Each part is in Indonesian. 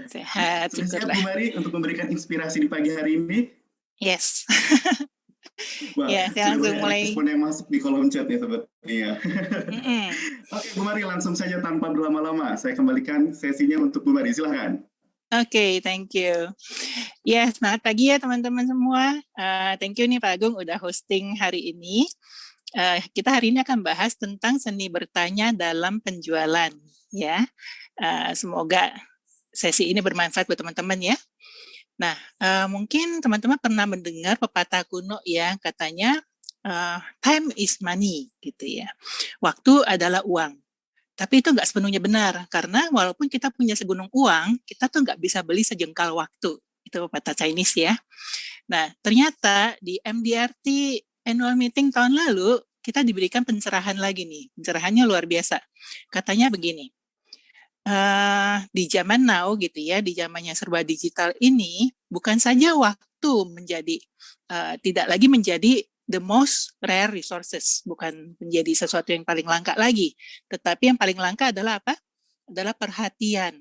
Sehat, Sudah siap Bu syukurlah. Mari untuk memberikan inspirasi di pagi hari ini? Yes. Wah, Ya, saya sudah langsung banyak mulai. respon yang masuk di kolom chat ya sepertinya. Mm-mm. Oke Bu Mari, langsung saja tanpa berlama-lama, saya kembalikan sesinya untuk Bu Mari, silahkan. Oke, thank you. Ya, selamat pagi ya teman-teman semua. Thank you nih Pak Agung udah hosting hari ini. Kita hari ini akan bahas tentang seni bertanya dalam penjualan. Ya, semoga sesi ini bermanfaat buat teman-teman ya. Nah, mungkin teman-teman pernah mendengar pepatah kuno ya, katanya time is money gitu ya. Waktu adalah uang. Tapi itu nggak sepenuhnya benar, karena walaupun kita punya segunung uang, kita tuh nggak bisa beli sejengkal waktu. Itu pepatah Chinese ya. Nah, ternyata di MDRT annual meeting tahun lalu, kita diberikan pencerahan lagi nih. Pencerahannya luar biasa. Katanya begini, di zaman now gitu ya, di zamannya serba digital ini, bukan saja waktu menjadi tidak lagi menjadi the most rare resources, bukan menjadi sesuatu yang paling langka lagi, tetapi yang paling langka adalah apa? Adalah perhatian.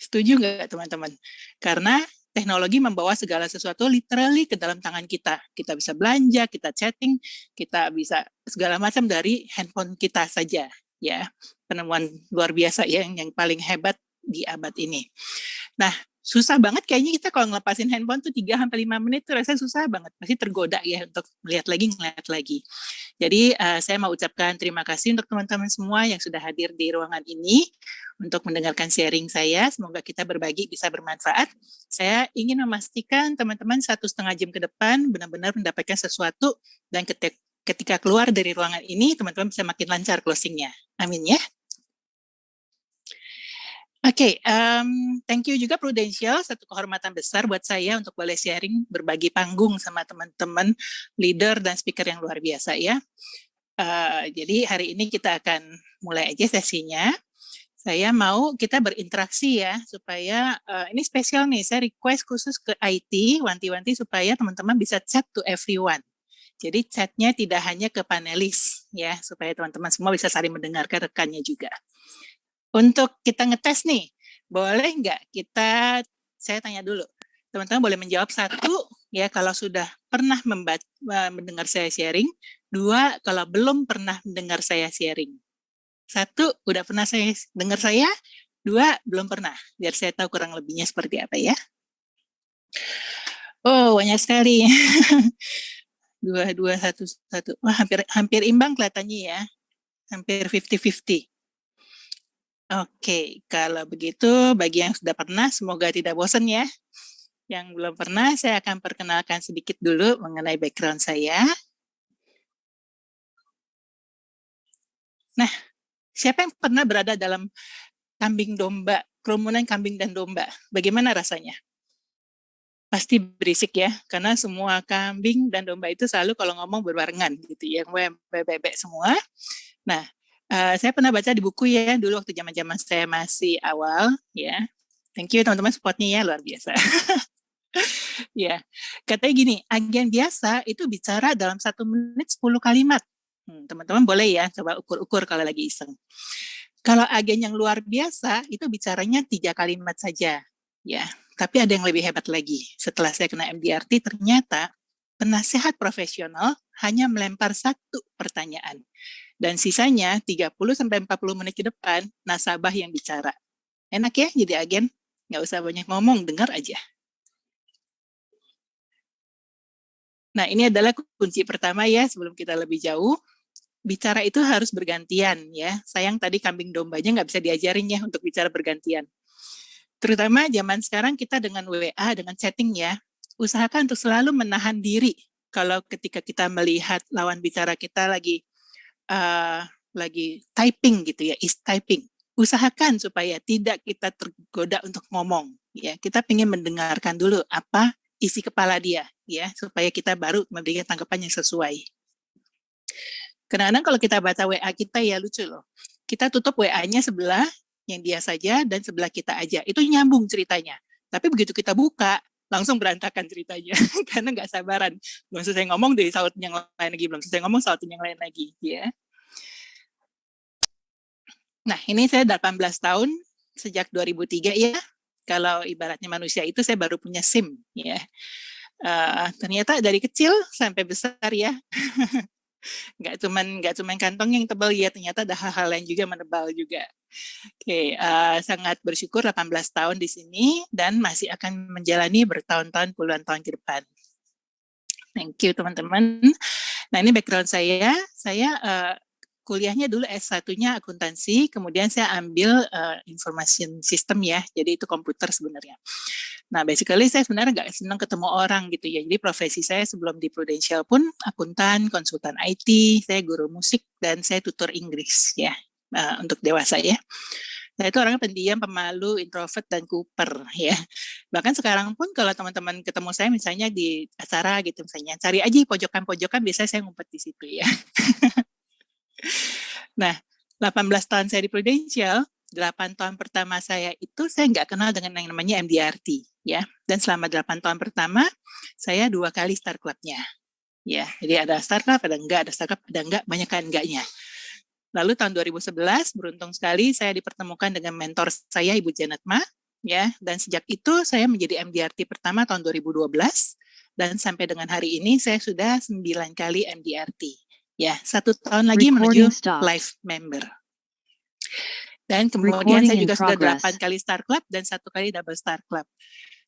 Setuju nggak teman-teman? Karena teknologi membawa segala sesuatu literally ke dalam tangan kita. Kita bisa belanja, kita chatting, kita bisa segala macam dari handphone kita saja. Ya, penemuan luar biasa ya, yang paling hebat di abad ini. Nah, susah banget kayaknya kita kalau ngelepasin handphone tuh 3-5 menit tuh rasanya susah banget. Pasti tergoda ya untuk ngeliat lagi. Jadi saya mau ucapkan terima kasih untuk teman-teman semua yang sudah hadir di ruangan ini untuk mendengarkan sharing saya. Semoga kita berbagi bisa bermanfaat. Saya ingin memastikan teman-teman 1,5 jam ke depan benar-benar mendapatkan sesuatu dan ketika keluar dari ruangan ini, teman-teman bisa makin lancar closingnya. Amin ya. Oke, thank you juga Prudential, satu kehormatan besar buat saya untuk boleh sharing, berbagi panggung sama teman-teman leader dan speaker yang luar biasa ya. Jadi hari ini kita akan mulai aja sesinya. Saya mau kita berinteraksi ya, supaya ini spesial nih, saya request khusus ke IT, wanti-wanti supaya teman-teman bisa chat to everyone. Jadi chatnya tidak hanya ke panelis ya, supaya teman-teman semua bisa saling mendengarkan rekannya juga. Untuk kita ngetes nih, boleh nggak saya tanya dulu, teman-teman boleh menjawab satu, ya kalau sudah pernah mendengar saya sharing, 2 kalau belum pernah mendengar saya sharing. 1 udah pernah saya dengar saya, 2 belum pernah, biar saya tahu kurang lebihnya seperti apa ya. Oh, banyak sekali. 2, 1. Wah, hampir imbang kelihatannya ya. Hampir 50-50. Oke, kalau begitu bagi yang sudah pernah semoga tidak bosan ya. Yang belum pernah saya akan perkenalkan sedikit dulu mengenai background saya. Nah, siapa yang pernah berada dalam kerumunan kambing dan domba? Bagaimana rasanya? Pasti berisik ya, karena semua kambing dan domba itu selalu kalau ngomong berbarengan gitu ya, bebek semua. Nah, saya pernah baca di buku ya, dulu waktu zaman-zaman saya masih awal ya. Thank you teman-teman supportnya ya, luar biasa. Ya, katanya gini, agen biasa itu bicara dalam 1 menit 10 kalimat. Teman-teman boleh ya, coba ukur-ukur kalau lagi iseng. Kalau agen yang luar biasa itu bicaranya 3 kalimat saja. Ya, tapi ada yang lebih hebat lagi. Setelah saya kena MDRT, ternyata penasehat profesional hanya melempar 1 pertanyaan. Dan sisanya 30-40 menit ke depan, nasabah yang bicara. Enak ya jadi agen? Nggak usah banyak ngomong, dengar aja. Nah, ini adalah kunci pertama ya, sebelum kita lebih jauh. Bicara itu harus bergantian ya. Sayang tadi kambing dombanya nggak bisa diajarin ya untuk bicara bergantian. Terutama zaman sekarang kita dengan WA, dengan chatting ya, usahakan untuk selalu menahan diri. Kalau ketika kita melihat lawan bicara kita lagi typing gitu ya, is typing. Usahakan supaya tidak kita tergoda untuk ngomong. Ya, kita ingin mendengarkan dulu apa isi kepala dia, ya, supaya kita baru memberikan tanggapan yang sesuai. Kadang-kadang kalau kita baca WA kita ya lucu loh. Kita tutup WA-nya sebelah yang dia saja dan sebelah kita aja. Itu nyambung ceritanya. Tapi begitu kita buka, langsung berantakan ceritanya. Karena nggak sabaran. Belum selesai ngomong dari sautin yang lain lagi. Belum selesai ngomong sautin yang lain lagi. Ya. Nah, ini saya 18 tahun, sejak 2003 ya. Kalau ibaratnya manusia itu saya baru punya SIM, ya. Ternyata dari kecil sampai besar ya, nggak cuman kantong yang tebal ya, ternyata ada hal-hal lain juga menebal juga. Oke, sangat bersyukur 18 tahun di sini dan masih akan menjalani bertahun-tahun, puluhan tahun ke depan. Thank you teman-teman. Nah ini background saya. Saya kuliahnya dulu S1-nya akuntansi, kemudian saya ambil information system ya, jadi itu komputer sebenarnya. Nah, basically saya sebenarnya nggak senang ketemu orang gitu ya. Jadi profesi saya sebelum di Prudential pun akuntan, konsultan IT, saya guru musik, dan saya tutor Inggris ya, untuk dewasa ya. Nah, itu orangnya pendiam, pemalu, introvert, dan kuper ya. Bahkan sekarang pun kalau teman-teman ketemu saya misalnya di acara gitu misalnya, cari aja pojokan-pojokan, biasanya saya ngumpet di situ ya. Nah, 18 tahun saya di Prudential, 8 tahun pertama saya itu saya nggak kenal dengan yang namanya MDRT ya. Dan selama 8 tahun pertama saya 2 kali Star Club-nya. Ya, jadi ada Star Club, ada Star Club, ada enggak, banyak kan enggaknya. Lalu tahun 2011 beruntung sekali saya dipertemukan dengan mentor saya Ibu Janet Ma ya, dan sejak itu saya menjadi MDRT pertama tahun 2012 dan sampai dengan hari ini saya sudah 9 kali MDRT. Ya, 1 tahun lagi menuju life member. Dan kemudian saya juga sudah 8 kali Star Club dan 1 kali double Star Club.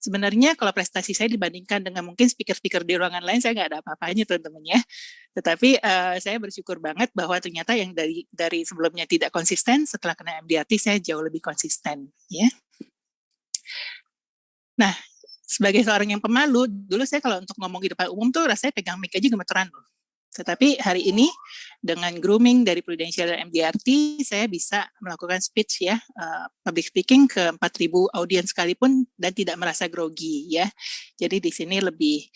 Sebenarnya kalau prestasi saya dibandingkan dengan mungkin speaker-speaker di ruangan lain, saya nggak ada apa-apanya teman-teman ya. Tetapi saya bersyukur banget bahwa ternyata yang dari sebelumnya tidak konsisten, setelah kena MDRT saya jauh lebih konsisten ya. Nah, sebagai seorang yang pemalu, dulu saya kalau untuk ngomong di depan umum tuh rasanya pegang mic aja gemeteran loh. Tetapi hari ini dengan grooming dari Prudential dan MDRT, saya bisa melakukan speech ya, public speaking ke 4.000 audiens sekalipun dan tidak merasa grogi ya. Jadi di sini lebih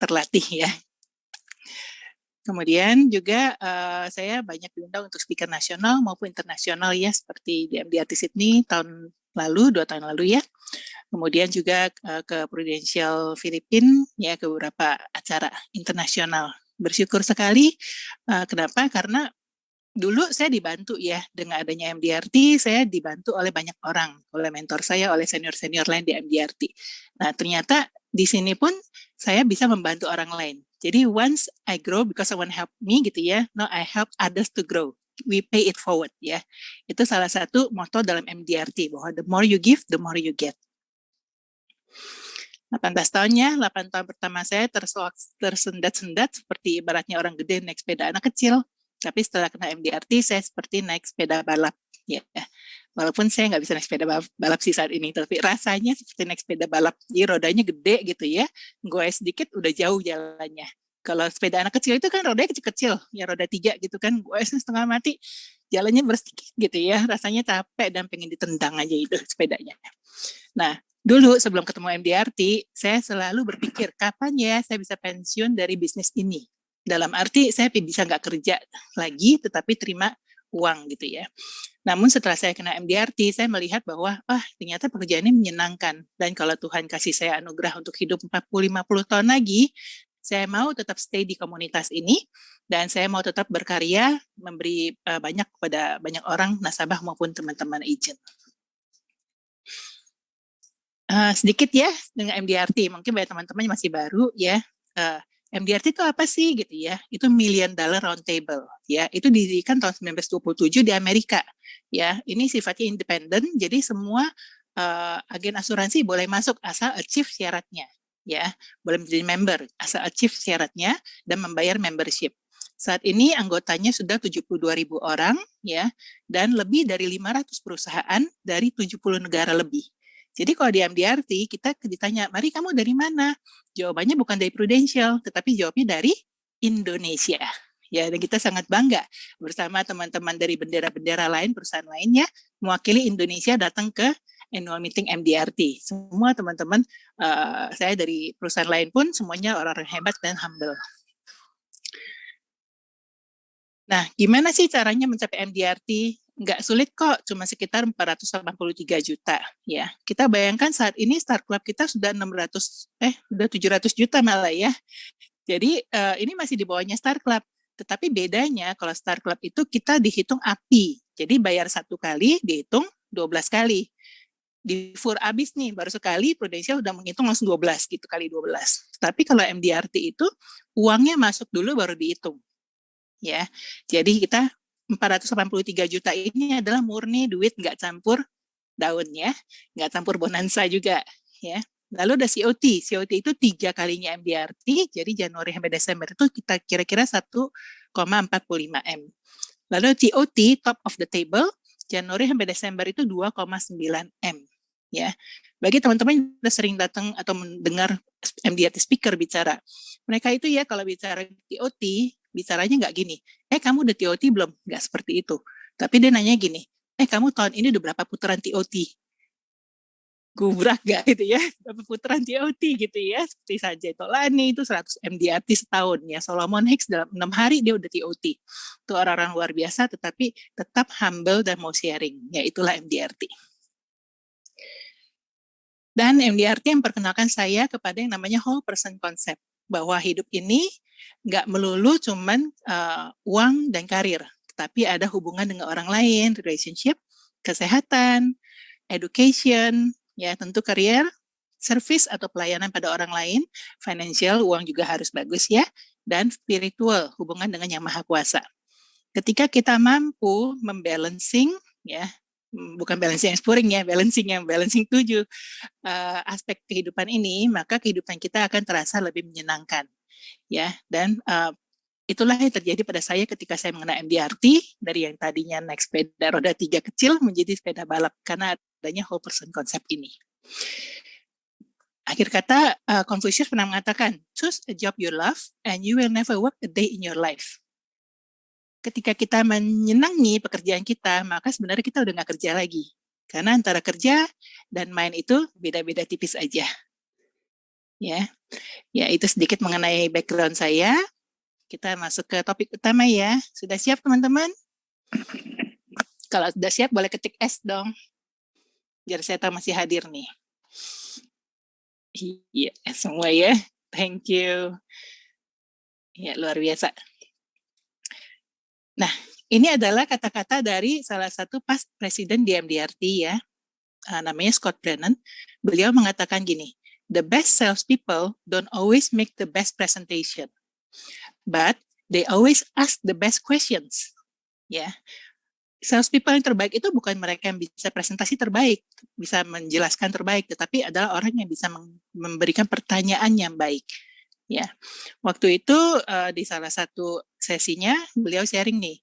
terlatih ya. Kemudian juga saya banyak diundang untuk speaker nasional maupun internasional ya, seperti di MDRT Sydney tahun lalu, 2 tahun lalu ya. Kemudian juga ke Prudential Filipina ya, ke beberapa acara internasional. Bersyukur sekali. Kenapa? Karena dulu saya dibantu ya dengan adanya MDRT, saya dibantu oleh banyak orang, oleh mentor saya, oleh senior-senior lain di MDRT. Nah, ternyata di sini pun saya bisa membantu orang lain. Jadi once I grow because someone help me gitu ya, now I help others to grow. We pay it forward ya. Itu salah satu motto dalam MDRT bahwa the more you give, the more you get. 18 tahunnya, 8 tahun pertama saya tersendat-sendat seperti ibaratnya orang gede naik sepeda anak kecil. Tapi setelah kena MDRT, saya seperti naik sepeda balap. Ya, walaupun saya nggak bisa naik sepeda balap sih saat ini, tapi rasanya seperti naik sepeda balap. Jadi rodanya gede gitu ya, goes sedikit udah jauh jalannya. Kalau sepeda anak kecil itu kan rodanya kecil-kecil, ya roda 3 gitu kan, goesnya setengah mati, jalannya bersedikit gitu ya, rasanya capek dan pengen ditendang aja itu sepedanya. Nah, dulu sebelum ketemu MDRT, saya selalu berpikir, kapan ya saya bisa pensiun dari bisnis ini? Dalam arti saya bisa nggak kerja lagi, tetapi terima uang gitu ya. Namun setelah saya kena MDRT, saya melihat bahwa, ternyata pekerjaannya menyenangkan. Dan kalau Tuhan kasih saya anugerah untuk hidup 40-50 tahun lagi, saya mau tetap stay di komunitas ini, dan saya mau tetap berkarya, memberi banyak kepada banyak orang, nasabah maupun teman-teman agent. Sedikit ya dengan MDRT, mungkin banyak teman-teman masih baru ya. MDRT itu apa sih gitu ya? Itu $1 Million Round Table ya. Itu didirikan tahun 1927 di Amerika ya. Ini sifatnya independen, jadi semua agen asuransi boleh masuk asal achieve syaratnya ya. Boleh menjadi member asal achieve syaratnya dan membayar membership. Saat ini anggotanya sudah 72.000 orang ya, dan lebih dari 500 perusahaan dari 70 negara lebih. Jadi kalau di MDRT kita ditanya, mari kamu dari mana? Jawabannya bukan dari Prudential, tetapi jawabnya dari Indonesia. Ya, dan kita sangat bangga bersama teman-teman dari bendera-bendera lain, perusahaan lainnya, mewakili Indonesia datang ke annual meeting MDRT. Semua teman-teman saya dari perusahaan lain pun semuanya orang-orang hebat dan humble. Nah, gimana sih caranya mencapai MDRT? Nggak sulit kok, cuma sekitar 483 juta ya. Kita bayangkan saat ini Star Club kita sudah 700 juta malah ya. Jadi ini masih di bawahnya Star Club. Tetapi bedanya kalau Star Club itu kita dihitung API. Jadi bayar 1 kali dihitung 12 kali. Di FUR abis nih, baru sekali Prudential udah menghitung langsung 12 gitu kali 12. Tapi kalau MDRT itu uangnya masuk dulu baru dihitung. Ya. Jadi kita 483 juta ini adalah murni duit nggak campur daun ya, nggak campur bonansa juga ya. Lalu ada COT. COT itu 3 kalinya MDRT, jadi Januari sampai Desember itu kita kira-kira 1,45 M. Lalu TOT, top of the table, Januari sampai Desember itu 2,9 M. Ya, bagi teman-teman yang sudah sering datang atau mendengar MDRT speaker bicara, mereka itu ya kalau bicara TOT, bicaranya nggak gini, kamu udah TOT belum? Nggak seperti itu. Tapi dia nanya gini, kamu tahun ini udah berapa putaran TOT? Gubrak gak gitu ya, berapa putaran TOT gitu ya, seperti saja Tolani itu 100 MDRT setahun ya, Solomon Hicks dalam 6 hari dia udah TOT. Itu orang-orang luar biasa tetapi tetap humble dan mau sharing, ya itulah MDRT. Dan MDRT yang memperkenalkan saya kepada yang namanya whole person concept, bahwa hidup ini nggak melulu cuman uang dan karir, tapi ada hubungan dengan orang lain, relationship, kesehatan, education, ya tentu career, service atau pelayanan pada orang lain, financial, uang juga harus bagus ya, dan spiritual, hubungan dengan Yang Maha Kuasa. Ketika kita mampu membalancing, ya, bukan balancing exploring ya, balancing 7 aspek kehidupan ini, maka kehidupan kita akan terasa lebih menyenangkan, ya. Dan itulah yang terjadi pada saya ketika saya mengenai MDRT, dari yang tadinya naik sepeda roda 3 kecil menjadi sepeda balap karena adanya whole person concept ini. Akhir kata, Confucius pernah mengatakan, choose a job you love and you will never work a day in your life. Ketika kita menyenangi pekerjaan kita, maka sebenarnya kita udah nggak kerja lagi. Karena antara kerja dan main itu beda-beda tipis aja. Ya, itu sedikit mengenai background saya. Kita masuk ke topik utama ya. Sudah siap teman-teman? Kalau sudah siap boleh ketik S dong. Biar saya tahu masih hadir nih. Iya, semua ya. Thank you. Ya, luar biasa. Nah, ini adalah kata-kata dari salah satu past presiden di MDRT ya. Namanya Scott Brennan. Beliau mengatakan gini, the best salespeople don't always make the best presentation, but they always ask the best questions. Ya, salespeople yang terbaik itu bukan mereka yang bisa presentasi terbaik, bisa menjelaskan terbaik, tetapi adalah orang yang bisa memberikan pertanyaan yang baik. Ya, waktu itu di salah satu sesinya beliau sharing nih.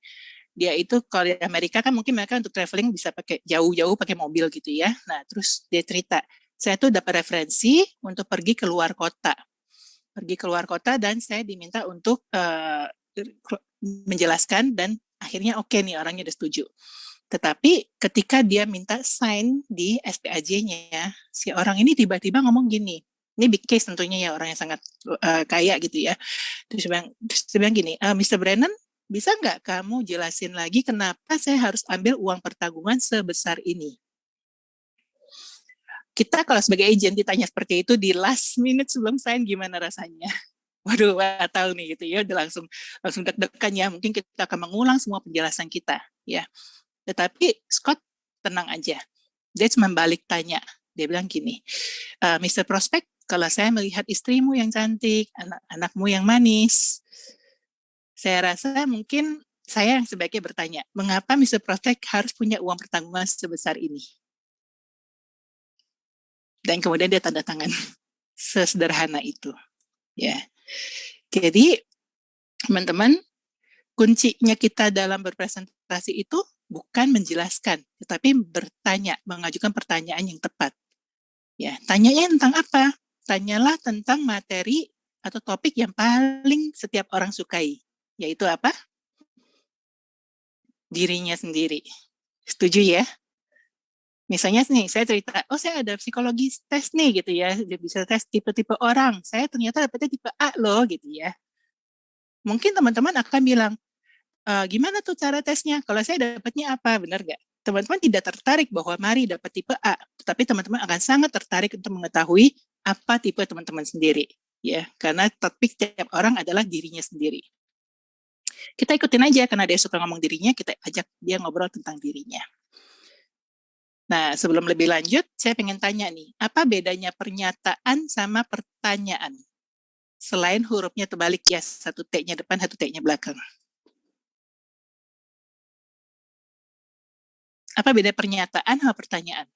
Dia itu kalau di Amerika kan mungkin mereka untuk traveling bisa pakai jauh-jauh pakai mobil gitu ya. Nah, terus dia cerita, saya tuh dapat referensi untuk pergi ke luar kota. Pergi ke luar kota dan saya diminta untuk menjelaskan dan akhirnya oke nih orangnya udah setuju. Tetapi ketika dia minta sign di SPAJ-nya, si orang ini tiba-tiba ngomong gini, ini big case tentunya ya, orang yang sangat kaya gitu ya. Terus dia bilang gini, Mr. Brennan, bisa nggak kamu jelasin lagi kenapa saya harus ambil uang pertanggungan sebesar ini? Kita kalau sebagai agent ditanya seperti itu di last minute sebelum sign gimana rasanya? Waduh, nggak tahu nih gitu ya, udah langsung deg-degan ya. Mungkin kita akan mengulang semua penjelasan kita ya. Tetapi Scott tenang aja. Dia cuma balik tanya. Dia bilang gini, Mr. Prospect, kalau saya melihat istrimu yang cantik, anak-anakmu yang manis, saya rasa mungkin saya yang sebaiknya bertanya, mengapa Mr. Prospect harus punya uang pertanggungan sebesar ini? Dan kemudian dia tanda tangan. Sesederhana itu. Ya. Jadi, teman-teman, kuncinya kita dalam berpresentasi itu bukan menjelaskan, tetapi bertanya, mengajukan pertanyaan yang tepat. Ya, tanyanya tentang apa? Tanyalah tentang materi atau topik yang paling setiap orang sukai, yaitu apa? Dirinya sendiri. Setuju ya? Misalnya nih, saya cerita, saya ada psikologi tes nih gitu ya, bisa tes tipe-tipe orang. Saya ternyata dapetnya tipe A loh gitu ya. Mungkin teman-teman akan bilang, gimana tuh cara tesnya? Kalau saya dapatnya apa? Benar nggak? Teman-teman tidak tertarik bahwa Mari dapat tipe A, tapi teman-teman akan sangat tertarik untuk mengetahui apa tipe teman-teman sendiri, ya, karena topik setiap orang adalah dirinya sendiri. Kita ikutin aja, karena dia suka ngomong dirinya, kita ajak dia ngobrol tentang dirinya. Nah, sebelum lebih lanjut, saya pengen tanya nih, apa bedanya pernyataan sama pertanyaan? Selain hurufnya terbalik ya, satu T-nya depan, satu T-nya belakang. Apa beda pernyataan sama pertanyaan?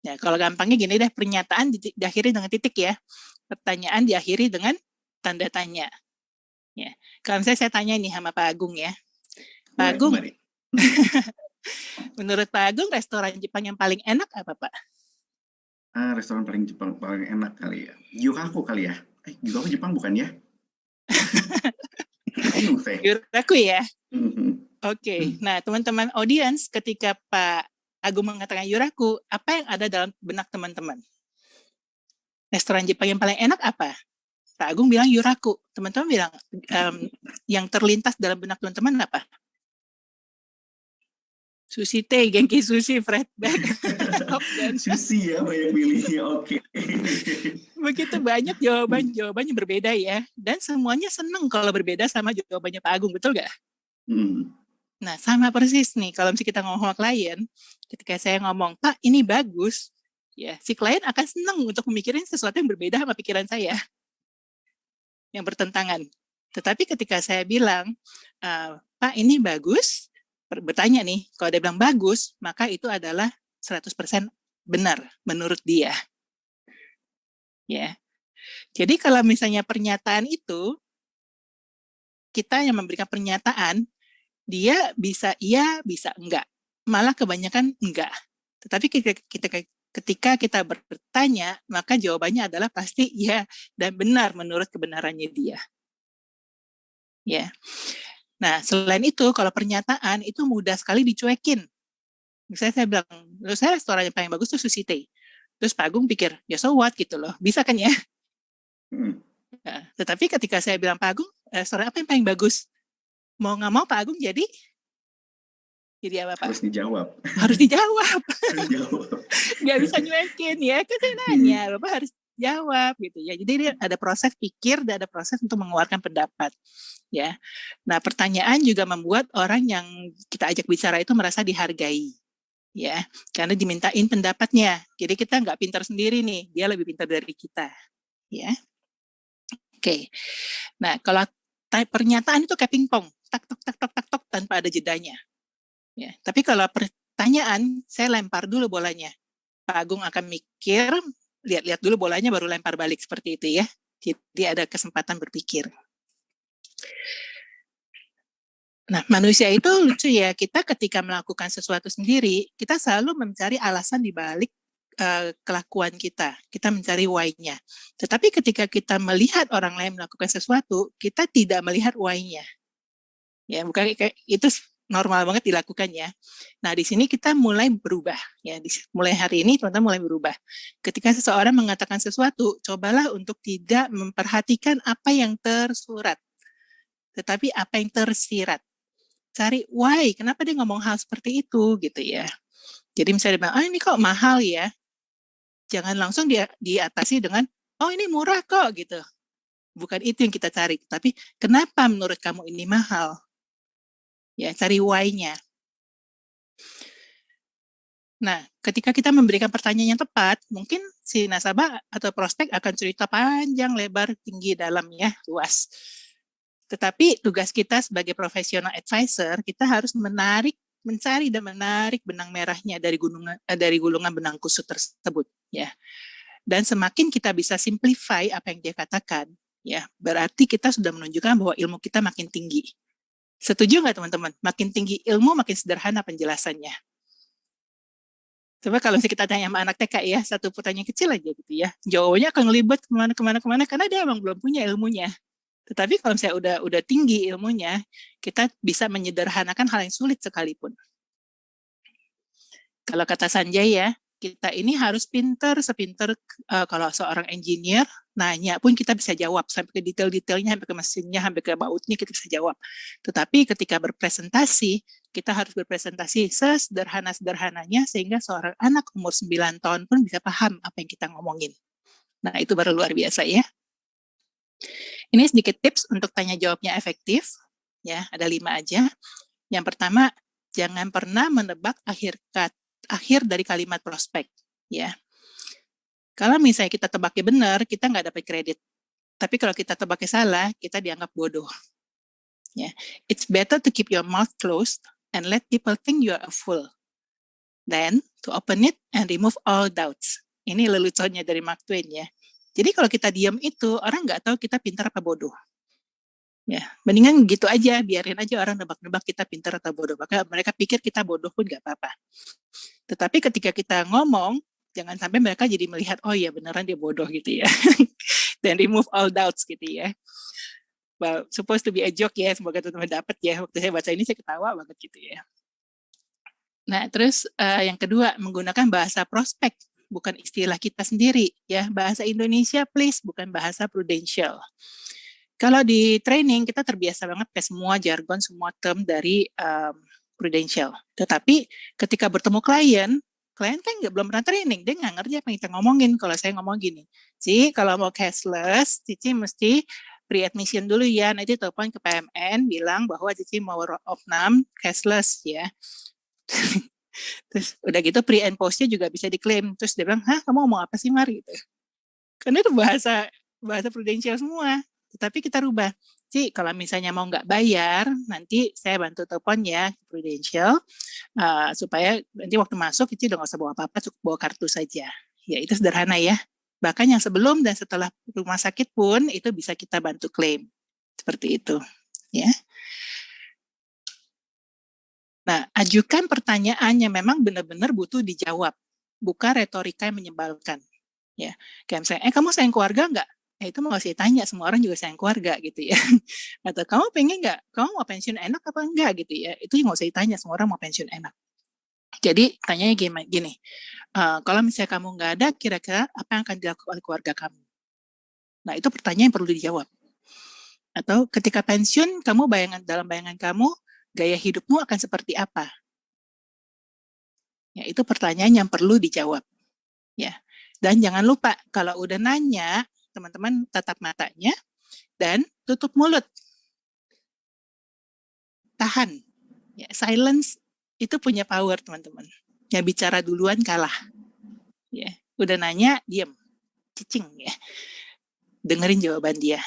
Ya, kalau gampangnya gini deh, pernyataan diakhiri dengan titik ya. Pertanyaan diakhiri dengan tanda tanya. Ya. Kalau misalnya saya tanya nih sama Pak Agung ya. Pak Agung, menurut Pak Agung restoran Jepang yang paling enak apa Pak? Restoran paling Jepang paling enak kali ya. Gyukaku kali ya. Gyukaku Jepang bukan ya? Bingung saya. Gyukaku ya. Oke. Nah, teman-teman audiens, ketika Pak Agung mengatakan Yuraku, apa yang ada dalam benak teman-teman? Restoran Jepang yang paling enak apa? Pak Agung bilang Yuraku. Teman-teman bilang, yang terlintas dalam benak teman-teman apa? Sushi teh, Genki sushi, Fred bag. Sushi ya, banyak pilihnya, oke. Begitu banyak jawaban-jawabannya berbeda ya. Dan semuanya senang kalau berbeda sama jawabannya Pak Agung, betul nggak? Nah, sama persis nih, kalau misalnya kita ngomong sama klien, ketika saya ngomong, Pak, ini bagus, ya si klien akan senang untuk memikirin sesuatu yang berbeda sama pikiran saya, yang bertentangan. Tetapi ketika saya bilang, Pak, ini bagus, bertanya nih, kalau dia bilang bagus, maka itu adalah 100% benar menurut dia. Ya. Jadi kalau misalnya pernyataan itu, kita yang memberikan pernyataan, dia bisa iya, bisa enggak. Malah kebanyakan enggak. Tetapi ketika kita bertanya, maka jawabannya adalah pasti iya dan benar menurut kebenarannya dia. Ya. Nah, selain itu, kalau pernyataan itu mudah sekali dicuekin. Misalnya saya bilang, saya restoran yang paling bagus tuh Sushi Tei. Terus Pak Agung pikir, ya so what gitu loh. Bisa kan ya? Nah, tetapi ketika saya bilang, Pak Agung, restoran apa yang paling bagus? Mau nggak mau Pak Agung jadi apa Pak? Harus dijawab. Harus dijawab. Nggak bisa nyuekin ya, kan saya nanya, Bapak harus jawab gitu ya. Jadi ada proses pikir dan ada proses untuk mengeluarkan pendapat ya. Nah, pertanyaan juga membuat orang yang kita ajak bicara itu merasa dihargai ya, karena dimintain pendapatnya. Jadi kita nggak pintar sendiri nih, dia lebih pintar dari kita ya. Oke. Nah, kalau pernyataan itu kayak pingpong, tak tok tak tok tak tok tanpa ada jedanya. Ya, tapi kalau pertanyaan, saya lempar dulu bolanya. Pak Agung akan mikir, lihat-lihat dulu bolanya baru lempar balik seperti itu ya. Jadi ada kesempatan berpikir. Nah, manusia itu lucu ya, kita ketika melakukan sesuatu sendiri, kita selalu mencari alasan di balik kelakuan kita. Kita mencari why-nya. Tetapi ketika kita melihat orang lain melakukan sesuatu, kita tidak melihat why-nya. Ya, bukan kayak itu normal banget dilakukan ya. Nah, di sini kita mulai berubah ya. Mulai hari ini teman-teman mulai berubah. Ketika seseorang mengatakan sesuatu, cobalah untuk tidak memperhatikan apa yang tersurat, tetapi apa yang tersirat. Cari why, kenapa dia ngomong hal seperti itu gitu ya. Jadi misalnya dia bilang, ini kok mahal ya. Jangan langsung diatasi dengan, oh ini murah kok gitu. Bukan itu yang kita cari, tapi kenapa menurut kamu ini mahal? Ya, cari why-nya. Nah, ketika kita memberikan pertanyaan yang tepat, mungkin si nasabah atau prospek akan cerita panjang, lebar, tinggi, dalam ya, luas. Tetapi tugas kita sebagai profesional advisor, kita harus mencari dan menarik benang merahnya dari gulungan benang kusut tersebut, ya. Dan semakin kita bisa simplify apa yang dia katakan, ya, berarti kita sudah menunjukkan bahwa ilmu kita makin tinggi. Setuju nggak teman-teman? Makin tinggi ilmu, makin sederhana penjelasannya. Coba kalau kita tanya sama anak TK ya, satu pertanyaan kecil aja gitu ya, jawabannya akan ngelibet kemana-kemana karena dia emang belum punya ilmunya. Tetapi kalau misalnya udah tinggi ilmunya, kita bisa menyederhanakan hal yang sulit sekalipun. Kalau kata Sanjay ya, kita ini harus sepinter kalau seorang engineer nanya pun kita bisa jawab sampai ke detail-detailnya, sampai ke mesinnya, sampai ke bautnya kita bisa jawab. Tetapi ketika berpresentasi, kita harus berpresentasi sesederhana-sederhananya sehingga seorang anak umur 9 tahun pun bisa paham apa yang kita ngomongin. Nah, itu baru luar biasa ya. Ini sedikit tips untuk tanya jawabnya efektif. ya, ada 5 aja. Yang pertama, jangan pernah menebak akhir dari kalimat prospek, ya. Kalau misalnya kita tebaknya benar, kita nggak dapat kredit. Tapi kalau kita tebaknya salah, kita dianggap bodoh. Ya, it's better to keep your mouth closed and let people think you are a fool. Then to open it and remove all doubts. Ini leluconnya dari Mark Twain ya. Jadi kalau kita diam itu, orang nggak tahu kita pintar apa bodoh. Ya, mendingan gitu aja, biarin aja orang nebak-nebak kita pintar atau bodoh. Maka mereka pikir kita bodoh pun nggak apa-apa. Tetapi ketika kita ngomong, jangan sampai mereka jadi melihat, oh iya beneran dia bodoh gitu ya. Dan remove all doubts gitu ya. Well, supposed to be a joke ya, semoga teman-teman dapat ya. Waktu saya baca ini saya ketawa banget gitu ya. Nah, terus yang kedua, menggunakan bahasa prospek, bukan istilah kita sendiri ya. Bahasa Indonesia please, bukan bahasa prudential. Kalau di training kita terbiasa banget ke semua jargon, semua term dari prudential. Tetapi ketika bertemu klien kan belum pernah training, dia nggak ngerti apa yang kita ngomongin. Kalau saya ngomong gini, Ci, kalau mau cashless, Cici mesti pre-admission dulu ya, nanti telepon ke PMN, bilang bahwa Cici mau opnam cashless ya. Terus udah gitu pre and post-nya juga bisa diklaim. Terus dia bilang, hah kamu ngomong apa sih Mari? Gitu. Karena itu bahasa prudensial semua. Tetapi kita rubah. Ci, kalau misalnya mau nggak bayar, nanti saya bantu telepon ya prudensial supaya nanti waktu masuk Cici udah nggak usah bawa apa-apa, cukup bawa kartu saja. Ya itu sederhana ya. Bahkan yang sebelum dan setelah rumah sakit pun itu bisa kita bantu klaim. Seperti itu. Ya. Nah, ajukan pertanyaan yang memang benar-benar butuh dijawab, bukan retorika yang menyebalkan. Ya, kayak misalnya, kamu sayang keluarga nggak? Itu mau saya tanya, semua orang juga sayang keluarga gitu ya. Atau kamu pengen nggak? Kamu mau pensiun enak apa enggak gitu ya? Itu yang mau saya tanya, semua orang mau pensiun enak. Jadi tanyanya gini, kalau misalnya kamu nggak ada, kira-kira apa yang akan dilakukan oleh keluarga kamu? Nah, itu pertanyaan yang perlu dijawab. Atau ketika pensiun, dalam bayangan kamu, gaya hidupmu akan seperti apa? Ya, itu pertanyaan yang perlu dijawab. Ya. Dan jangan lupa, kalau udah nanya, teman-teman tatap matanya dan tutup mulut. Tahan. Ya, silence itu punya power, teman-teman. Yang bicara duluan kalah. Ya. Udah nanya, diam. Cicing ya. Dengerin jawaban dia.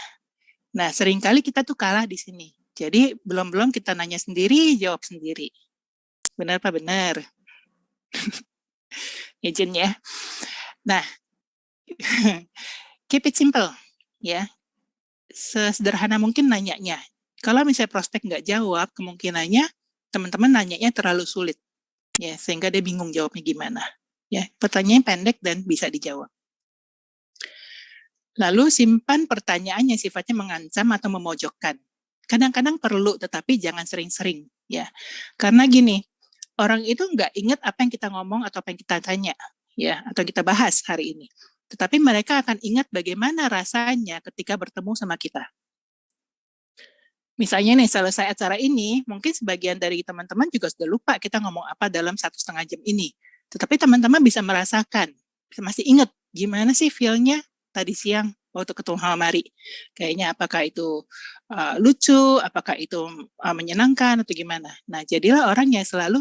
Nah, seringkali kita tuh kalah di sini. Jadi, belum-belum kita nanya sendiri, jawab sendiri. Benar apa benar? Izin ya. Nah, keep it simple. Ya. Sesederhana mungkin nanyanya. Kalau misalnya prospek nggak jawab, kemungkinannya teman-teman nanyanya terlalu sulit. Ya, sehingga dia bingung jawabnya gimana. Ya, pertanyaan pendek dan bisa dijawab. Lalu simpan pertanyaan yang sifatnya mengancam atau memojokkan. Kadang-kadang perlu, tetapi jangan sering-sering. Ya, karena gini, orang itu nggak ingat apa yang kita ngomong atau apa yang kita tanya, ya, atau kita bahas hari ini. Tetapi mereka akan ingat bagaimana rasanya ketika bertemu sama kita. Misalnya nih, selesai acara ini, mungkin sebagian dari teman-teman juga sudah lupa kita ngomong apa dalam 1,5 jam ini. Tetapi teman-teman bisa merasakan, masih ingat gimana sih feel-nya tadi siang waktu ketemu sama Mari. Kayaknya apakah itu lucu, apakah itu menyenangkan, atau gimana. Nah, jadilah orang yang selalu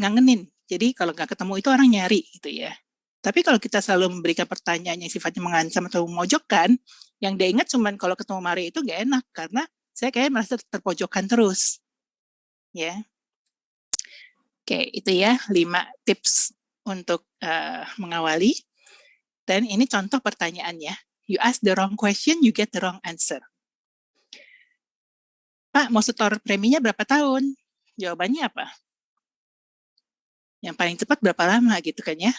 ngangenin. Jadi kalau nggak ketemu itu orang nyari gitu ya. Tapi kalau kita selalu memberikan pertanyaan yang sifatnya mengancam atau memojokkan, yang dia ingat cuma kalau ketemu Mari itu nggak enak, karena saya kayak merasa terpojokkan terus. Ya. Oke, itu ya 5 tips untuk mengawali. Dan ini contoh pertanyaannya. You ask the wrong question, you get the wrong answer. Pak, mau setor preminya berapa tahun? Jawabannya apa? Yang paling cepat berapa lama gitu kan ya?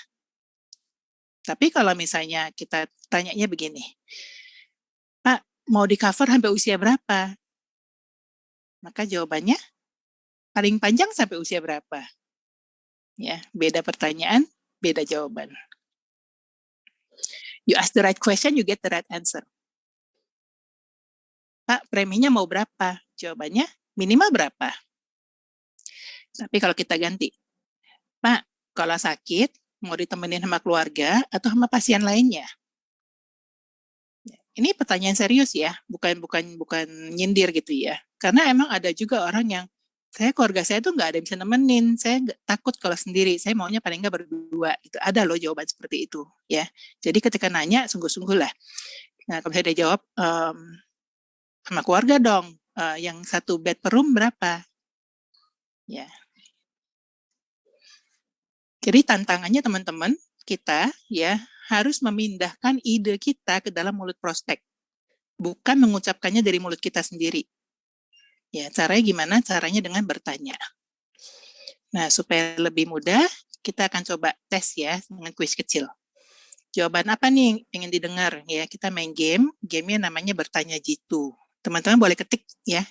Tapi kalau misalnya kita tanyanya begini, Pak, mau di cover sampai usia berapa? Maka jawabannya paling panjang sampai usia berapa? Ya, beda pertanyaan, beda jawaban. You ask the right question, you get the right answer. Pak, preminya mau berapa? Jawabannya minimal berapa? Tapi kalau kita ganti, Pak, kalau sakit mau ditemenin sama keluarga atau sama pasien lainnya? Ini pertanyaan serius ya, bukan nyindir gitu ya. Karena emang ada juga orang yang, keluarga saya tuh nggak ada yang bisa nemenin, saya takut kalau sendiri, saya maunya paling nggak berdua. Gitu. Ada loh jawaban seperti itu, ya. Jadi ketika nanya, sungguh-sungguh lah. Nah, kalau saya dijawab, sama keluarga dong, yang satu bed per room berapa? Ya. Jadi tantangannya teman-teman, kita ya harus memindahkan ide kita ke dalam mulut prospek, bukan mengucapkannya dari mulut kita sendiri. Ya, caranya gimana? Caranya dengan bertanya. Nah, supaya lebih mudah, kita akan coba tes ya dengan kuis kecil. Jawaban apa nih ingin didengar? Ya, kita main game. Gamenya namanya bertanya jitu. Teman-teman boleh ketik ya.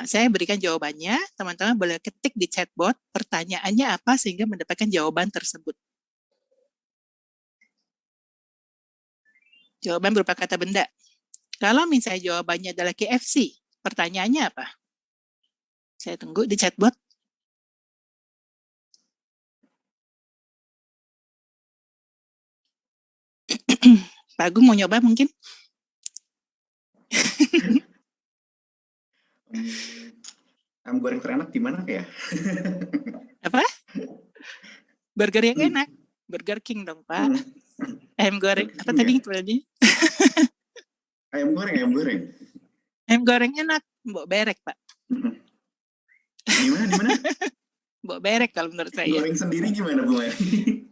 Saya berikan jawabannya. Teman-teman boleh ketik di chatbot pertanyaannya apa sehingga mendapatkan jawaban tersebut. Jawaban berupa kata benda. Kalau misalnya jawabannya adalah KFC, pertanyaannya apa? Saya tunggu di chatbot. Pak Agung mau nyoba mungkin? Ayam goreng terenak di mana ya? Apa? Burger yang enak. Burger King dong, Pak. Ayam goreng. Apa tadi? Ayam goreng. Ayam goreng enak. Mbok berek, Pak. Di mana? Mbok berek kalau menurut saya. Goreng sendiri gimana, Bu Mari?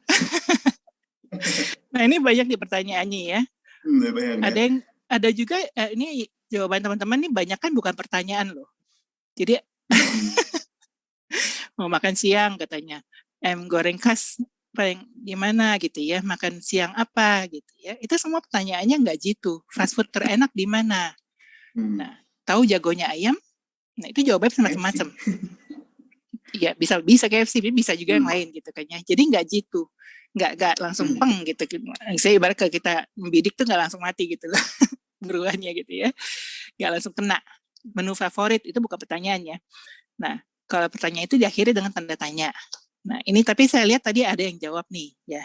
Nah, ini banyak di pertanyaannya ya. Ada juga ini jawaban teman-teman nih banyak kan bukan pertanyaan loh. Jadi mau makan siang katanya. Ayam goreng khas paling gimana gitu ya, makan siang apa gitu ya. Itu semua pertanyaannya nggak jitu. Fast food terenak di mana? Nah, tahu jagonya ayam? Nah, itu jawabannya macam-macam. Iya, bisa KFC, bisa juga yang lain gitu kan ya. Jadi nggak jitu. Nggak langsung peng gitu. Saya ibarat ke kita membidik tuh nggak langsung mati gitu loh. Beruannya gitu ya. Nggak langsung kena. Menu favorit itu bukan pertanyaannya. Nah, kalau pertanyaan itu diakhiri dengan tanda tanya. Nah, ini tapi saya lihat tadi ada yang jawab nih, ya.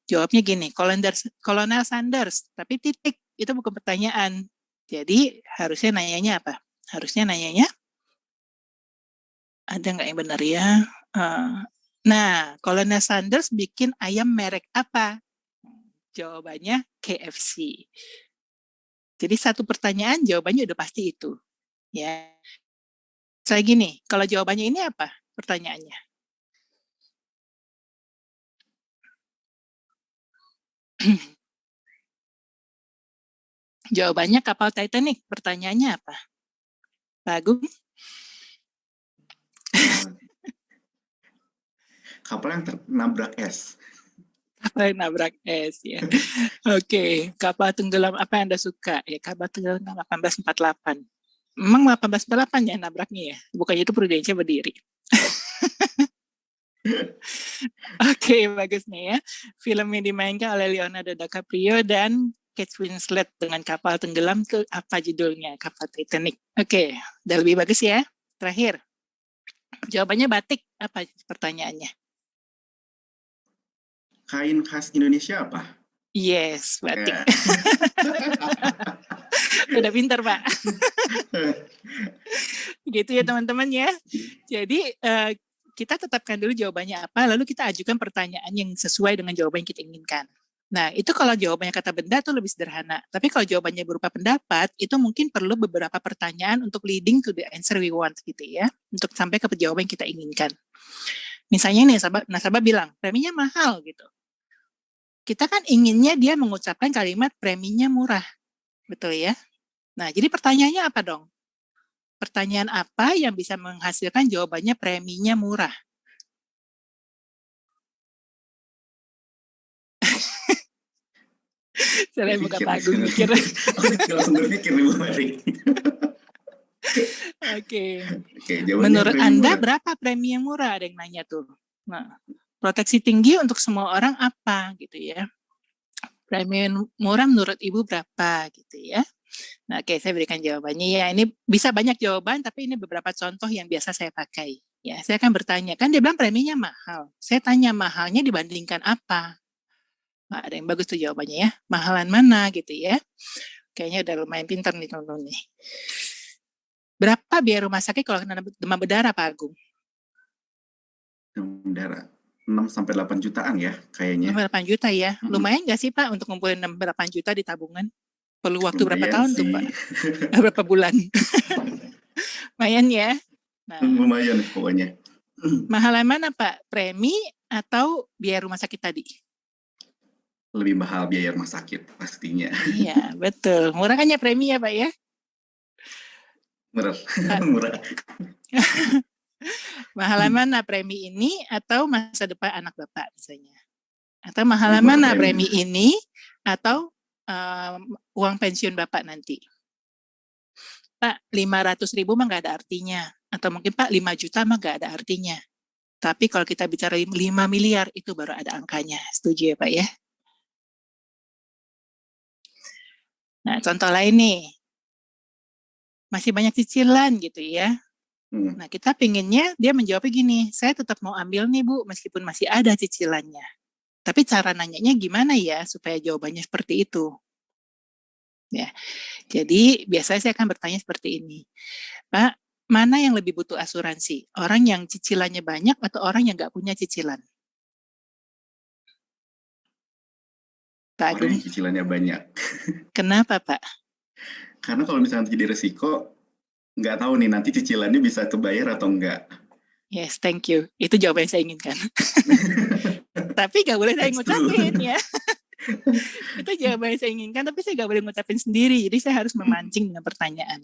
Jawabnya gini, Kolonel Sanders, tapi titik, itu bukan pertanyaan. Jadi, harusnya nanyanya apa? Harusnya nanyanya, ada nggak yang benar ya? Nah, Kolonel Sanders bikin ayam merek apa? Jawabannya KFC. Jadi satu pertanyaan, jawabannya udah pasti itu. Ya. Saya gini, kalau jawabannya ini apa pertanyaannya? Jawabannya kapal Titanic. Pertanyaannya apa? Pak Agung? Kapal yang nabrak es. Kapal yang nabrak es ya. Oke, kapal tenggelam apa yang Anda suka? Ya, kapal tenggelam 1848. Memang 1848 ya nabraknya ya? Bukannya itu Prudensia berdiri. Oke, bagus nih ya. Film yang dimainkan oleh Leonardo DiCaprio dan Kate Winslet dengan kapal tenggelam itu apa judulnya? Kapal Titanic. Oke, udah lebih bagus ya. Terakhir, jawabannya batik. Apa pertanyaannya? Kain khas Indonesia apa? Yes, batik. Udah pintar, Pak. Gitu ya teman-teman ya. Jadi kita tetapkan dulu jawabannya apa, lalu kita ajukan pertanyaan yang sesuai dengan jawaban yang kita inginkan. Nah, itu kalau jawabannya kata benda itu lebih sederhana. Tapi kalau jawabannya berupa pendapat, itu mungkin perlu beberapa pertanyaan untuk leading to the answer we want gitu ya, untuk sampai ke jawaban yang kita inginkan. Misalnya nih, nasabah bilang, preminya mahal gitu. Kita kan inginnya dia mengucapkan kalimat preminya murah. Betul ya? Nah, jadi pertanyaannya apa dong? Pertanyaan apa yang bisa menghasilkan jawabannya preminya murah? Saya buka Pak Agung mikir. Langsung berpikir nih Bu Mari. Oke. Menurut Anda berapa premi yang murah? Ada yang nanya tuh. Nah, proteksi tinggi untuk semua orang apa gitu ya? Premi murah menurut Ibu berapa gitu ya? Nah, oke, saya berikan jawabannya ya. Ini bisa banyak jawaban, tapi ini beberapa contoh yang biasa saya pakai. Ya, saya akan bertanya, kan dia bilang preminya mahal. Saya tanya mahalnya dibandingkan apa? Nah, ada yang bagus tuh jawabannya ya. Mahalan mana gitu ya. Kayaknya udah lumayan pintar nih teman-teman nih. Berapa biaya rumah sakit kalau kena demam berdarah, Pak Agung? Demam berdarah 6-8 jutaan ya kayaknya. 8 juta ya. Lumayan nggak sih Pak untuk ngumpulin 8 juta di tabungan? Perlu waktu berapa Lumayan tahun tuh sih. Pak? Berapa bulan? Lumayan ya. Nah, Lumayan pokoknya. mahal yang mana Pak? Premi atau biaya rumah sakit tadi? Lebih mahal biaya rumah sakit pastinya. Iya, betul. Murah kan ya premi ya Pak ya? Murah. Pak, Murah. mahal yang mana premi ini atau masa depan anak Bapak misalnya? Atau mahal Lebih yang murah mana premi. premi ini atau uang pensiun Bapak nanti? Pak, 500.000 mah nggak ada artinya. Atau mungkin Pak 5 juta mah nggak ada artinya. Tapi kalau kita bicara 5 miliar itu baru ada angkanya. Setuju ya Pak ya? Nah, contoh lain nih. Masih banyak cicilan gitu ya. Nah, kita pinginnya dia menjawabnya gini, saya tetap mau ambil nih Bu, meskipun masih ada cicilannya. Tapi cara nanyanya gimana ya supaya jawabannya seperti itu? Ya, jadi biasanya saya akan bertanya seperti ini. Pak, mana yang lebih butuh asuransi? Orang yang cicilannya banyak atau orang yang nggak punya cicilan? Pak Orang Agung, yang cicilannya banyak. kenapa Pak? Karena kalau misalnya jadi resiko, nggak tahu nih nanti cicilannya bisa kebayar atau enggak. Yes, thank you. Itu jawaban yang saya inginkan. Tapi nggak boleh saya It's true. ngucapin ya. Itu jawaban yang saya inginkan, tapi saya nggak boleh ngucapin sendiri. Jadi saya harus memancing dengan pertanyaan.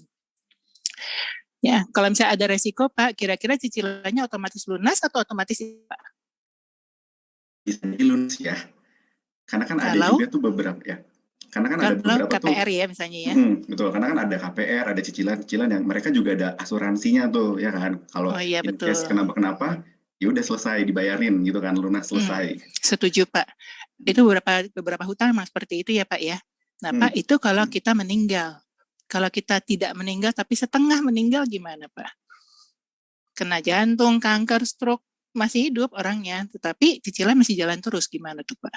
Ya, kalau misalnya ada resiko, Pak, kira-kira cicilannya otomatis lunas atau otomatis Pak? Bisa lunas ya. Karena kan ada Kalau juga tuh beberapa ya. Karena kan ada kalau beberapa tuh, KPR ya misalnya ya. betul. Karena kan ada KPR, ada cicilan-cicilan yang mereka juga ada asuransinya tuh, ya kan. Kalau Oh iya in betul. case kenapa-kenapa, ya udah selesai dibayarin gitu kan, lunas selesai. Setuju Pak. Itu beberapa hutang memang seperti itu ya Pak ya. Nah Pak, itu kalau kita meninggal. Kalau kita tidak meninggal tapi setengah meninggal gimana Pak? Kena jantung, kanker, stroke, masih hidup orangnya, tetapi cicilan masih jalan terus gimana tuh Pak?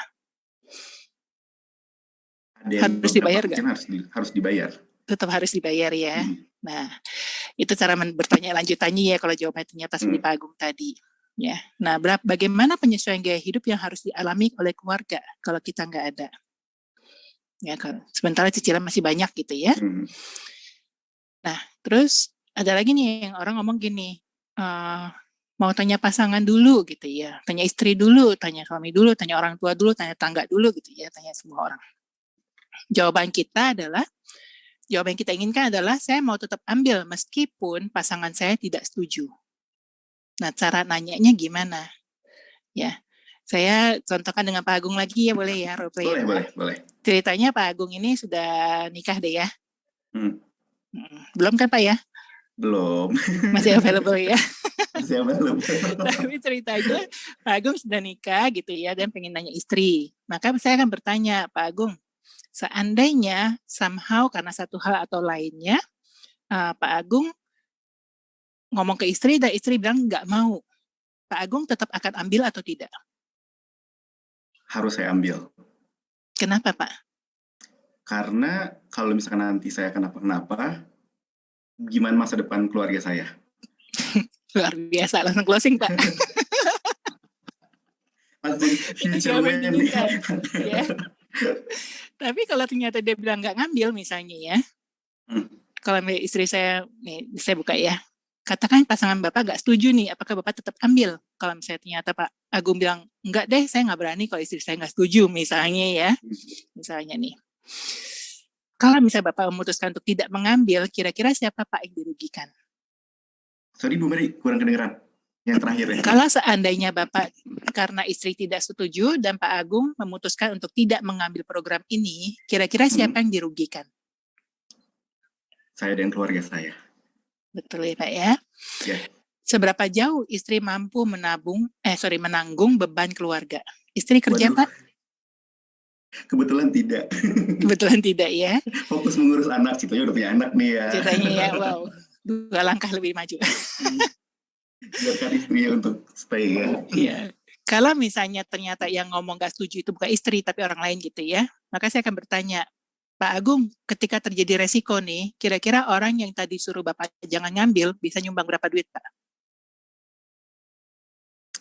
Ada yang Harus beberapa dibayar nggak? harus dibayar. Tetap harus dibayar ya. Nah, itu cara bertanya lanjutannya ya kalau jawabannya ternyata seperti Pak Agung tadi. Ya. Nah, bagaimana penyesuaian gaya hidup yang harus dialami oleh keluarga kalau kita nggak ada? Ya, sementara cicilan masih banyak gitu ya. Nah, terus ada lagi nih yang orang ngomong gini, mau tanya pasangan dulu gitu ya, tanya istri dulu, tanya suami dulu, tanya orang tua dulu, tanya tangga dulu gitu ya, tanya semua orang. Jawaban yang kita inginkan adalah saya mau tetap ambil meskipun pasangan saya tidak setuju. Nah, cara nanyanya gimana? Ya, saya contohkan dengan Pak Agung lagi ya, boleh ya, role play ya, Pak? Boleh. Ceritanya Pak Agung ini sudah nikah deh ya? Belum kan Pak ya? Belum. Masih available ya? Masih available. Tapi ceritanya Pak Agung sudah nikah gitu ya, dan pengen nanya istri. Maka saya akan bertanya, Pak Agung, seandainya somehow karena satu hal atau lainnya, Pak Agung ngomong ke istri dan istri bilang nggak mau, Pak Agung tetap akan ambil atau tidak? Harus saya ambil. Kenapa Pak? Karena kalau misalkan nanti saya kenapa-kenapa, gimana masa depan keluarga saya? Luar biasa, langsung closing Pak. Langsung Itu future jawaban yang man. diinginkan. Ya. Tapi kalau ternyata dia bilang nggak ngambil misalnya ya, kalau istri saya, nih saya buka ya, katakan pasangan Bapak nggak setuju nih, apakah Bapak tetap ambil? Kalau misalnya ternyata Pak Agung bilang, enggak deh, saya nggak berani kalau istri saya nggak setuju, misalnya ya. Misalnya nih. Kalau misalnya Bapak memutuskan untuk tidak mengambil, kira-kira siapa Pak yang dirugikan? Sorry Bu Mary, kurang kedengeran. Yang terakhir ya. Kalau seandainya Bapak karena istri tidak setuju dan Pak Agung memutuskan untuk tidak mengambil program ini, kira-kira siapa yang dirugikan? Saya dan keluarga saya. Betul ya Pak ya? Ya. Seberapa jauh istri mampu menanggung beban keluarga? Istri kerja Pak? Kebetulan tidak. Kebetulan tidak ya? Fokus mengurus anak, ceritanya udah punya anak nih ya. Ceritanya ya, wow. 2 langkah lebih maju. Biarkan istrinya untuk stay ya. Iya. Kalau misalnya ternyata yang ngomong gak setuju itu bukan istri tapi orang lain gitu ya, maka saya akan bertanya, Pak Agung, ketika terjadi resiko nih, kira-kira orang yang tadi suruh Bapak jangan ngambil, bisa nyumbang berapa duit, Pak?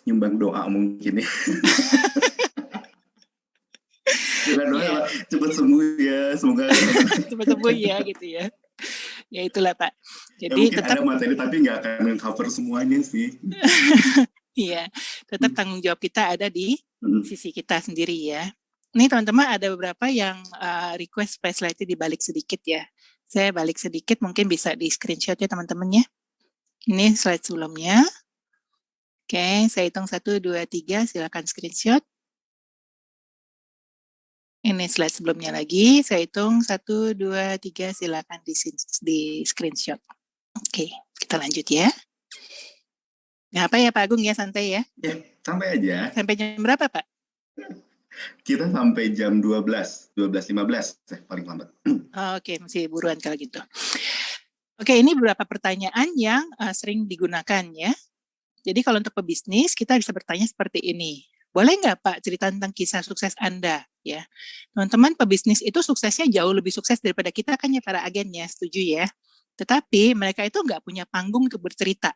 Nyumbang doa mungkin ya. Bukan doa, Iya, cepat sembuh ya, semoga cepat sembuh ya gitu ya. Ya itulah Pak. ya Jadi mungkin tetap ada materi tapi nggak akan cover semuanya sih. iya, tetap tanggung jawab kita ada di Hmm. sisi kita sendiri ya. Ini teman-teman ada beberapa yang request supaya slide dibalik sedikit ya. Saya balik sedikit, mungkin bisa di screenshot ya teman-teman ya. Ini slide sebelumnya. Oke, saya hitung 1, 2, 3, silakan screenshot. Ini slide sebelumnya lagi, saya hitung 1, 2, 3, silakan di screenshot. Oke, kita lanjut ya. Nah, apa ya Pak Agung ya, santai ya. Ya, santai aja. Sampai jam berapa Pak? Kita sampai jam 12.15 paling lambat. Oke, masih buruan kalau gitu. Oke, ini beberapa pertanyaan yang sering digunakan ya. Jadi kalau untuk pebisnis, kita bisa bertanya seperti ini. Boleh nggak Pak cerita tentang kisah sukses Anda? Ya, teman-teman pebisnis itu suksesnya jauh lebih sukses daripada kita kan ya para agennya, setuju ya? Tetapi mereka itu nggak punya panggung untuk bercerita.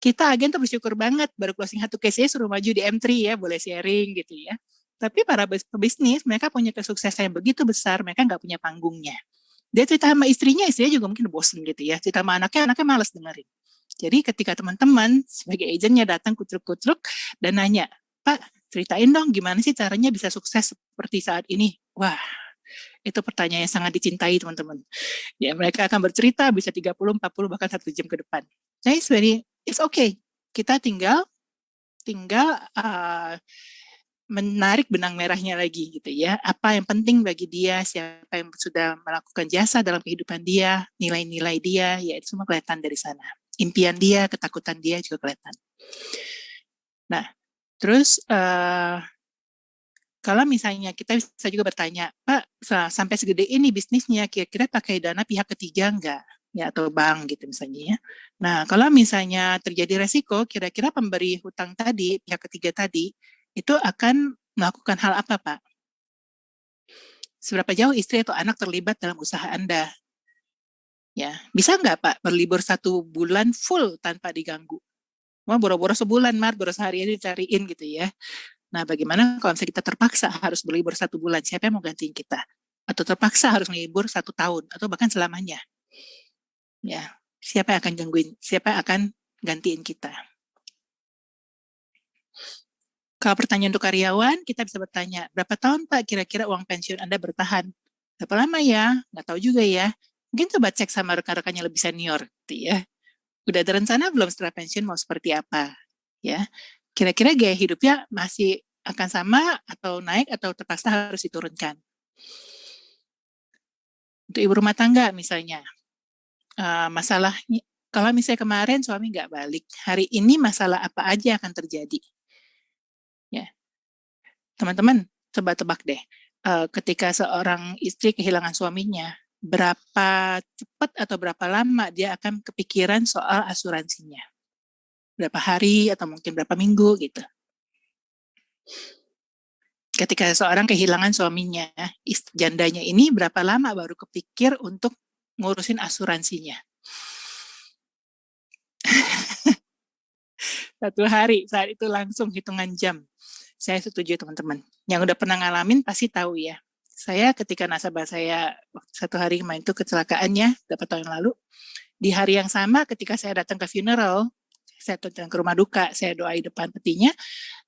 Kita agen tuh bersyukur banget baru closing satu case-nya suruh maju di M3 ya, boleh sharing gitu ya. Tapi para pebisnis, mereka punya kesuksesan yang begitu besar, mereka nggak punya panggungnya. Dia cerita sama istrinya juga mungkin bosen gitu ya. Cerita sama anaknya malas dengerin. Jadi ketika teman-teman sebagai agennya datang kutruk-kutruk dan nanya, Pak, ceritain dong gimana sih caranya bisa sukses seperti saat ini? Wah, itu pertanyaan yang sangat dicintai teman-teman. Ya, mereka akan bercerita bisa 30, 40, bahkan 1 jam ke depan. Nah, it's okay. Kita tinggal menarik benang merahnya lagi gitu ya. Apa yang penting bagi dia, siapa yang sudah melakukan jasa dalam kehidupan dia, nilai-nilai dia, ya itu semua kelihatan dari sana. Impian dia, ketakutan dia juga kelihatan. Nah, terus kalau misalnya kita bisa juga bertanya, Pak, sampai segede ini bisnisnya, kira-kira pakai dana pihak ketiga enggak? Ya, atau bank gitu misalnya ya. Nah, kalau misalnya terjadi resiko, kira-kira pemberi hutang tadi, pihak ketiga tadi, itu akan melakukan hal apa, Pak? Seberapa jauh istri atau anak terlibat dalam usaha Anda? Ya, bisa nggak Pak berlibur 1 bulan full tanpa diganggu? Wah, boro-boro sebulan, boro sehari ini dicariin gitu ya. Nah, bagaimana kalau misalnya kita terpaksa harus berlibur 1 bulan? Siapa yang mau gantiin kita? Atau terpaksa harus libur 1 tahun atau bahkan selamanya? Ya, siapa yang akan gangguin? Siapa yang akan gantiin kita? Kalau pertanyaan untuk karyawan, kita bisa bertanya, berapa tahun Pak kira-kira uang pensiun Anda bertahan? Berapa lama ya? Nggak tahu juga ya. Mungkin coba cek sama rekan-rekannya lebih senior, gitu ya. Udah ada rencana belum setelah pensiun mau seperti apa? Ya, kira-kira gaya hidupnya masih akan sama atau naik atau terpaksa harus diturunkan? Untuk ibu rumah tangga misalnya, masalahnya, kalau misalnya kemarin suami nggak balik, hari ini masalah apa aja akan terjadi? Ya, teman-teman, coba tebak deh, ketika seorang istri kehilangan suaminya, berapa cepat atau berapa lama dia akan kepikiran soal asuransinya? Berapa hari atau mungkin berapa minggu gitu. Ketika seorang kehilangan suaminya, jandanya ini berapa lama baru kepikir untuk ngurusin asuransinya? 1 hari, saat itu langsung hitungan jam. Saya setuju teman-teman. Yang udah pernah ngalamin pasti tahu ya. Saya ketika nasabah saya 1 hari kemarin itu kecelakaannya, beberapa tahun yang lalu, di hari yang sama ketika saya datang ke funeral, saya datang ke rumah duka, saya doai depan petinya,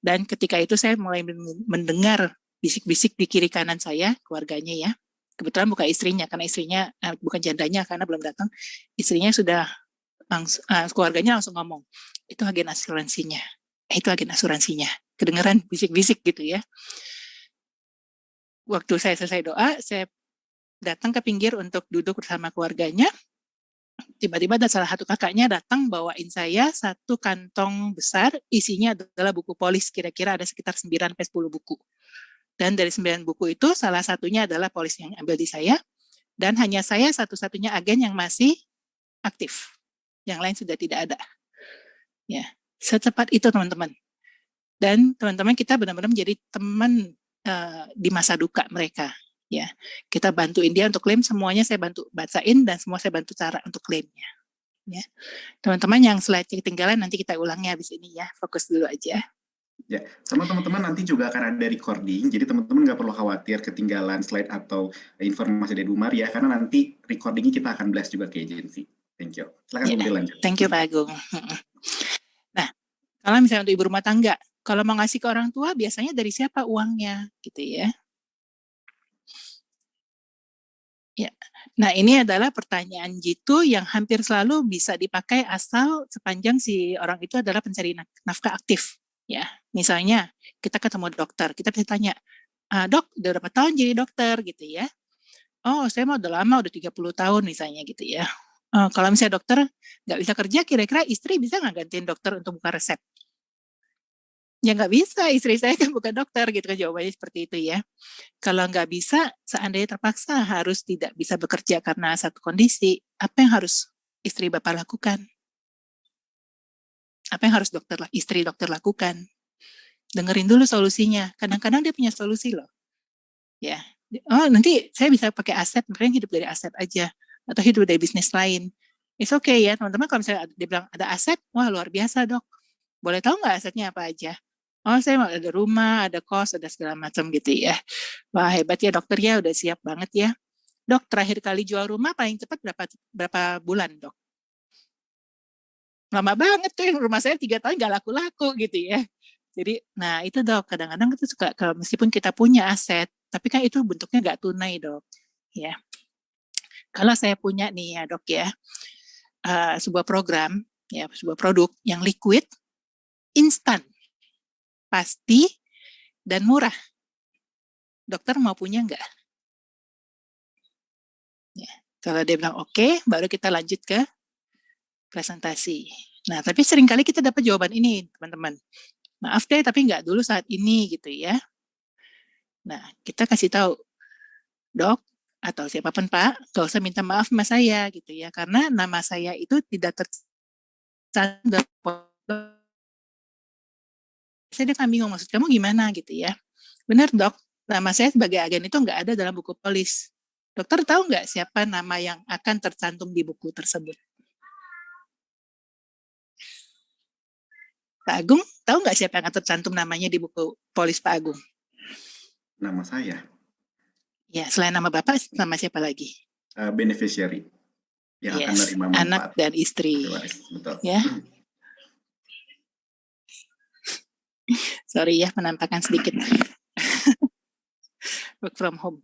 dan ketika itu saya mulai mendengar bisik-bisik di kiri kanan saya, keluarganya ya. Kebetulan bukan istrinya, karena istrinya, bukan jandanya karena belum datang. Istrinya sudah langsung, keluarganya langsung ngomong, itu agen asuransinya. Itu agen asuransinya. Kedengeran bisik-bisik gitu ya. Waktu saya selesai doa, saya datang ke pinggir untuk duduk bersama keluarganya. Tiba-tiba ada salah satu kakaknya datang bawain saya 1 kantong besar, isinya adalah buku polis, kira-kira ada sekitar 9-10 buku. Dan dari 9 buku itu, salah satunya adalah polis yang ambil di saya, dan hanya saya satu-satunya agen yang masih aktif. Yang lain sudah tidak ada. Ya, secepat itu teman-teman. Dan teman-teman kita benar-benar menjadi teman di masa duka mereka. Ya, kita bantuin dia untuk klaim, semuanya saya bantu bacain dan semua saya bantu cara untuk klaimnya. Ya, teman-teman yang slide ketinggalan nanti kita ulangnya habis ini ya, fokus dulu aja. Ya, sama teman-teman nanti juga akan ada recording, jadi teman-teman nggak perlu khawatir ketinggalan slide atau informasi dari Bu Mari ya, karena nanti recordingnya kita akan blast juga ke agensi. Thank you. Silakan Bu Mari lanjut. Thank you Pak Agung. Nah, kalau misalnya untuk ibu rumah tangga, kalau mau ngasih ke orang tua biasanya dari siapa uangnya, gitu ya. Ya, nah ini adalah pertanyaan jitu yang hampir selalu bisa dipakai asal sepanjang si orang itu adalah pencari nafkah aktif. Ya, misalnya kita ketemu dokter, kita bisa tanya, dok, udah berapa tahun jadi dokter gitu ya? Oh, saya mau udah lama, udah 30 tahun misalnya gitu ya. Kalau misalnya dokter nggak bisa kerja, kira-kira istri bisa nggak gantiin dokter untuk buka resep? Ya nggak bisa, istri saya kan bukan dokter gitu kan, jawabannya seperti itu ya. Kalau nggak bisa, seandainya terpaksa harus tidak bisa bekerja karena satu kondisi, apa yang harus istri Bapak lakukan? Apa yang harus istri dokter lakukan? Dengerin dulu solusinya. Kadang-kadang dia punya solusi loh. Ya. Oh, nanti saya bisa pakai aset, makanya hidup dari aset aja. Atau hidup dari bisnis lain. It's okay ya, teman-teman. Kalau misalnya dia bilang ada aset, wah luar biasa dok. Boleh tahu nggak asetnya apa aja? Oh, saya mau ada rumah, ada kos, ada segala macam gitu ya. Wah, hebat ya dokter ya, udah siap banget ya. Dok, terakhir kali jual rumah paling cepat berapa bulan, dok? Lama banget tuh, yang rumah saya 3 tahun nggak laku-laku gitu ya. Jadi, nah itu dok, kadang-kadang kita suka, meskipun kita punya aset, tapi kan itu bentuknya nggak tunai dok. Ya, kalau saya punya nih ya dok ya, sebuah program, ya sebuah produk yang liquid, instan, pasti, dan murah. Dokter mau punya nggak? Ya. Kalau dia bilang oke, baru kita lanjut ke presentasi. Nah, tapi seringkali kita dapat jawaban ini, teman-teman. Maaf deh, tapi nggak dulu saat ini gitu ya. Nah, kita kasih tahu, dok, atau siapapun Pak, nggak usah minta maaf sama saya gitu ya, karena nama saya itu tidak tercantum. Saya kan bingung, maksud kamu gimana gitu ya. Benar dok, nama saya sebagai agen itu nggak ada dalam buku polis. Dokter tahu nggak siapa nama yang akan tercantum di buku tersebut? Pak Agung, tahu nggak siapa yang akan tercantum namanya di buku polis Pak Agung? Nama saya. Ya, selain nama Bapak, nama siapa lagi? Beneficiary yang akan menerima manfaat. Anak dan istri. Betul. Ya. Sorry ya, penampakan sedikit. Work from home.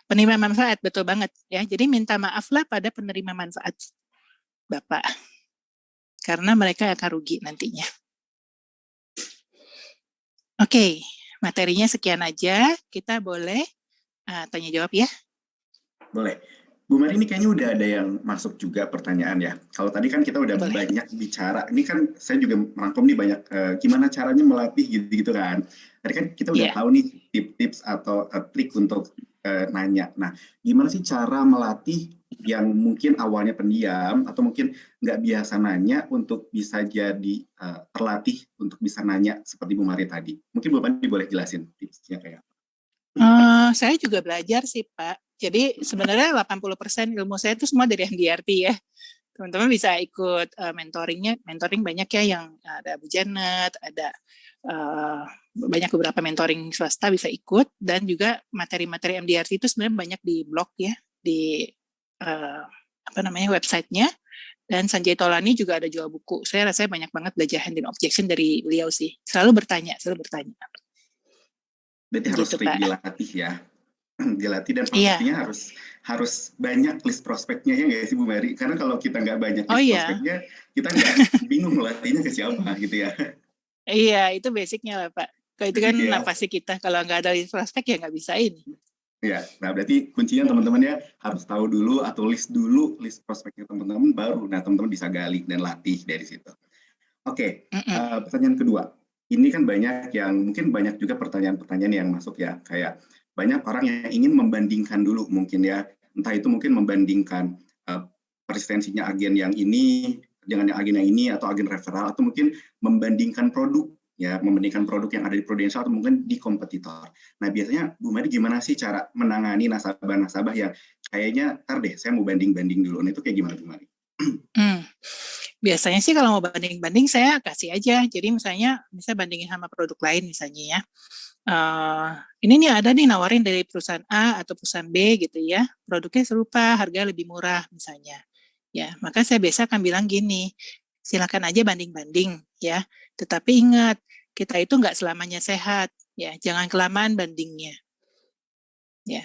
Penerima manfaat, betul banget ya. Jadi minta maaflah pada penerima manfaat Bapak. Karena mereka akan rugi nantinya. Oke, materinya sekian aja. Kita boleh tanya jawab ya? Boleh. Bu Mari, ini kayaknya udah ada yang masuk juga pertanyaan ya. Kalau tadi kan kita udah banyak bicara, ini kan saya juga merangkum nih banyak gimana caranya melatih gitu-gitu kan. Tadi kan kita udah tahu nih tips-tips atau trik untuk nanya. Nah, gimana sih cara melatih yang mungkin awalnya pendiam atau mungkin nggak biasa nanya untuk bisa jadi terlatih untuk bisa nanya seperti Bu Mari tadi. Mungkin Bu Mari boleh jelasin tipsnya kayak apa? Saya juga belajar sih Pak. Jadi sebenarnya 80% ilmu saya itu semua dari MDRT ya. Teman-teman bisa ikut mentoringnya. Mentoring banyak ya, yang ada Bu Janet, ada banyak beberapa mentoring swasta bisa ikut, dan juga materi-materi MDRT itu sebenarnya banyak di blog ya, di websitenya. Dan Sanjay Tolani juga ada jual buku. Saya rasanya banyak banget belajar handling objection dari beliau sih. Selalu bertanya. Berarti harus gitu, sering dilatih ya. Dilatih dan pastinya harus banyak list prospeknya ya nggak sih Bu Mary? Karena kalau kita nggak banyak list prospeknya, kita nggak bingung latihnya ke siapa gitu ya. Iya, itu basicnya lah Pak. Kalau itu kan nafasi kita, kalau nggak ada list prospek ya nggak bisa ini. Ya, nah berarti kuncinya teman-teman ya harus tahu dulu atau list dulu list prospeknya teman-teman, baru nah teman-teman bisa gali dan latih dari situ. Oke, pertanyaan kedua. Ini kan mungkin banyak juga pertanyaan-pertanyaan yang masuk ya, kayak banyak orang yang ingin membandingkan dulu mungkin ya, entah itu mungkin membandingkan persistensinya agen yang ini dengan yang agen yang ini, atau agen referral, atau mungkin membandingkan produk ya membandingkan produk yang ada di Prudential atau mungkin di kompetitor. Nah biasanya Bu Mari gimana sih cara menangani nasabah-nasabah yang kayaknya ntar deh saya mau banding-banding dulu, nah itu kayak gimana Bu Mari? Biasanya sih kalau mau banding-banding saya kasih aja, jadi misalnya bandingin sama produk lain misalnya ya. Ini nih ada nih nawarin dari perusahaan A atau perusahaan B gitu ya, produknya serupa, harga lebih murah misalnya. Ya, maka saya biasa akan bilang gini, silakan aja banding-banding ya. Tetapi ingat, kita itu nggak selamanya sehat ya, jangan kelamaan bandingnya. Ya.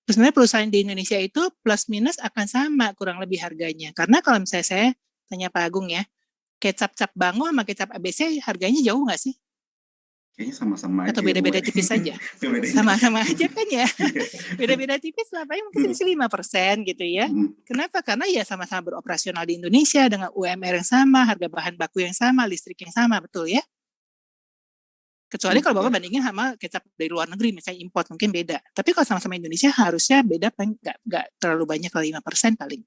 Sebenarnya perusahaan di Indonesia itu plus minus akan sama kurang lebih harganya. Karena kalau misalnya saya tanya Pak Agung ya, kecap Cap Bango sama kecap ABC harganya jauh nggak sih? Kayaknya sama-sama aja. Atau beda-beda tipis saja? Sama-sama aja kan ya. Beda-beda tipis lah, paling mungkin selisih 5% gitu ya. Kenapa? Karena ya sama-sama beroperasional di Indonesia dengan UMR yang sama, harga bahan baku yang sama, listrik yang sama, betul ya? Kecuali kalau Bapak bandingin sama kecap dari luar negeri, misalnya import, mungkin beda. Tapi kalau sama-sama Indonesia harusnya beda, nggak terlalu banyak, 5% paling.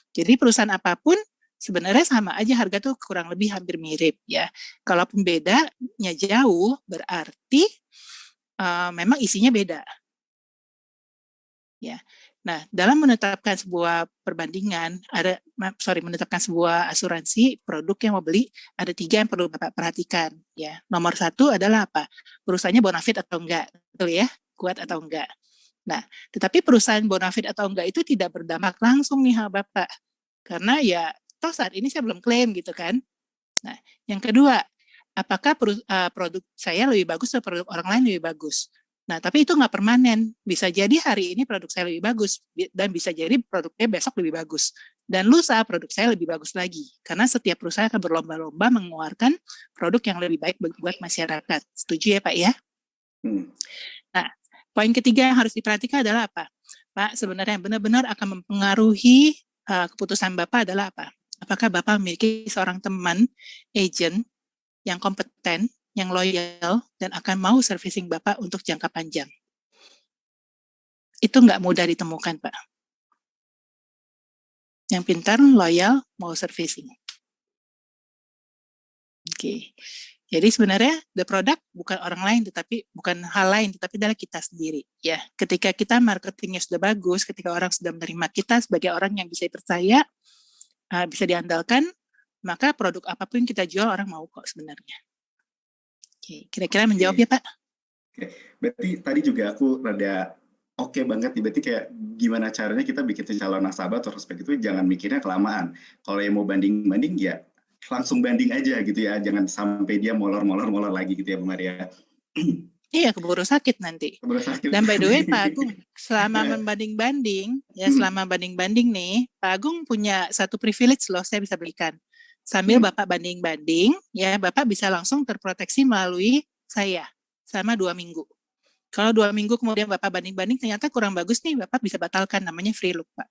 Jadi perusahaan apapun sebenarnya sama aja, harga tuh kurang lebih hampir mirip ya. Kalaupun bedanya jauh, berarti memang isinya beda. Ya. Nah, dalam menetapkan sebuah perbandingan, menetapkan sebuah asuransi produk yang mau beli, ada 3 yang perlu Bapak perhatikan. Ya, nomor 1 adalah apa? Perusahaannya bonafit atau enggak, betul ya? Kuat atau enggak. Nah, tetapi perusahaan bonafit atau enggak itu tidak berdampak langsung nih sama Bapak. Karena ya, toh saat ini saya belum klaim gitu kan. Nah, yang kedua, apakah produk saya lebih bagus atau produk orang lain lebih bagus? Nah, tapi itu nggak permanen. Bisa jadi hari ini produk saya lebih bagus, dan bisa jadi produknya besok lebih bagus. Dan lusa produk saya lebih bagus lagi. Karena setiap perusahaan akan berlomba-lomba mengeluarkan produk yang lebih baik buat masyarakat. Setuju ya Pak ya? Nah, poin ketiga yang harus diperhatikan adalah apa? Pak, sebenarnya yang benar-benar akan mempengaruhi keputusan Bapak adalah apa? Apakah Bapak memiliki seorang teman, agent, yang kompeten, yang loyal, dan akan mau servicing Bapak untuk jangka panjang. Itu nggak mudah ditemukan, Pak. Yang pintar, loyal, mau servicing. Oke. Jadi sebenarnya the product bukan orang lain, tetapi bukan hal lain, tetapi adalah kita sendiri. Ya, ketika kita marketingnya sudah bagus, ketika orang sudah menerima kita sebagai orang yang bisa dipercaya, bisa diandalkan, maka produk apapun kita jual orang mau kok sebenarnya. Oke, kira-kira menjawab ya Pak? Oke, berarti tadi juga aku rada oke banget, berarti kayak gimana caranya kita bikin calon nasabah atau prospek itu jangan mikirnya kelamaan. Kalau yang mau banding-banding ya langsung banding aja gitu ya, jangan sampai dia molor lagi gitu ya Bu Maria. Iya, keburu sakit nanti. Dan by the way Pak Agung, selama membanding-banding, ya selama banding-banding nih, Pak Agung punya satu privilege loh, saya bisa berikan. Sambil Bapak banding-banding, ya Bapak bisa langsung terproteksi melalui saya selama 2 minggu. Kalau 2 minggu kemudian Bapak banding-banding ternyata kurang bagus nih, Bapak bisa batalkan, namanya free look, Pak.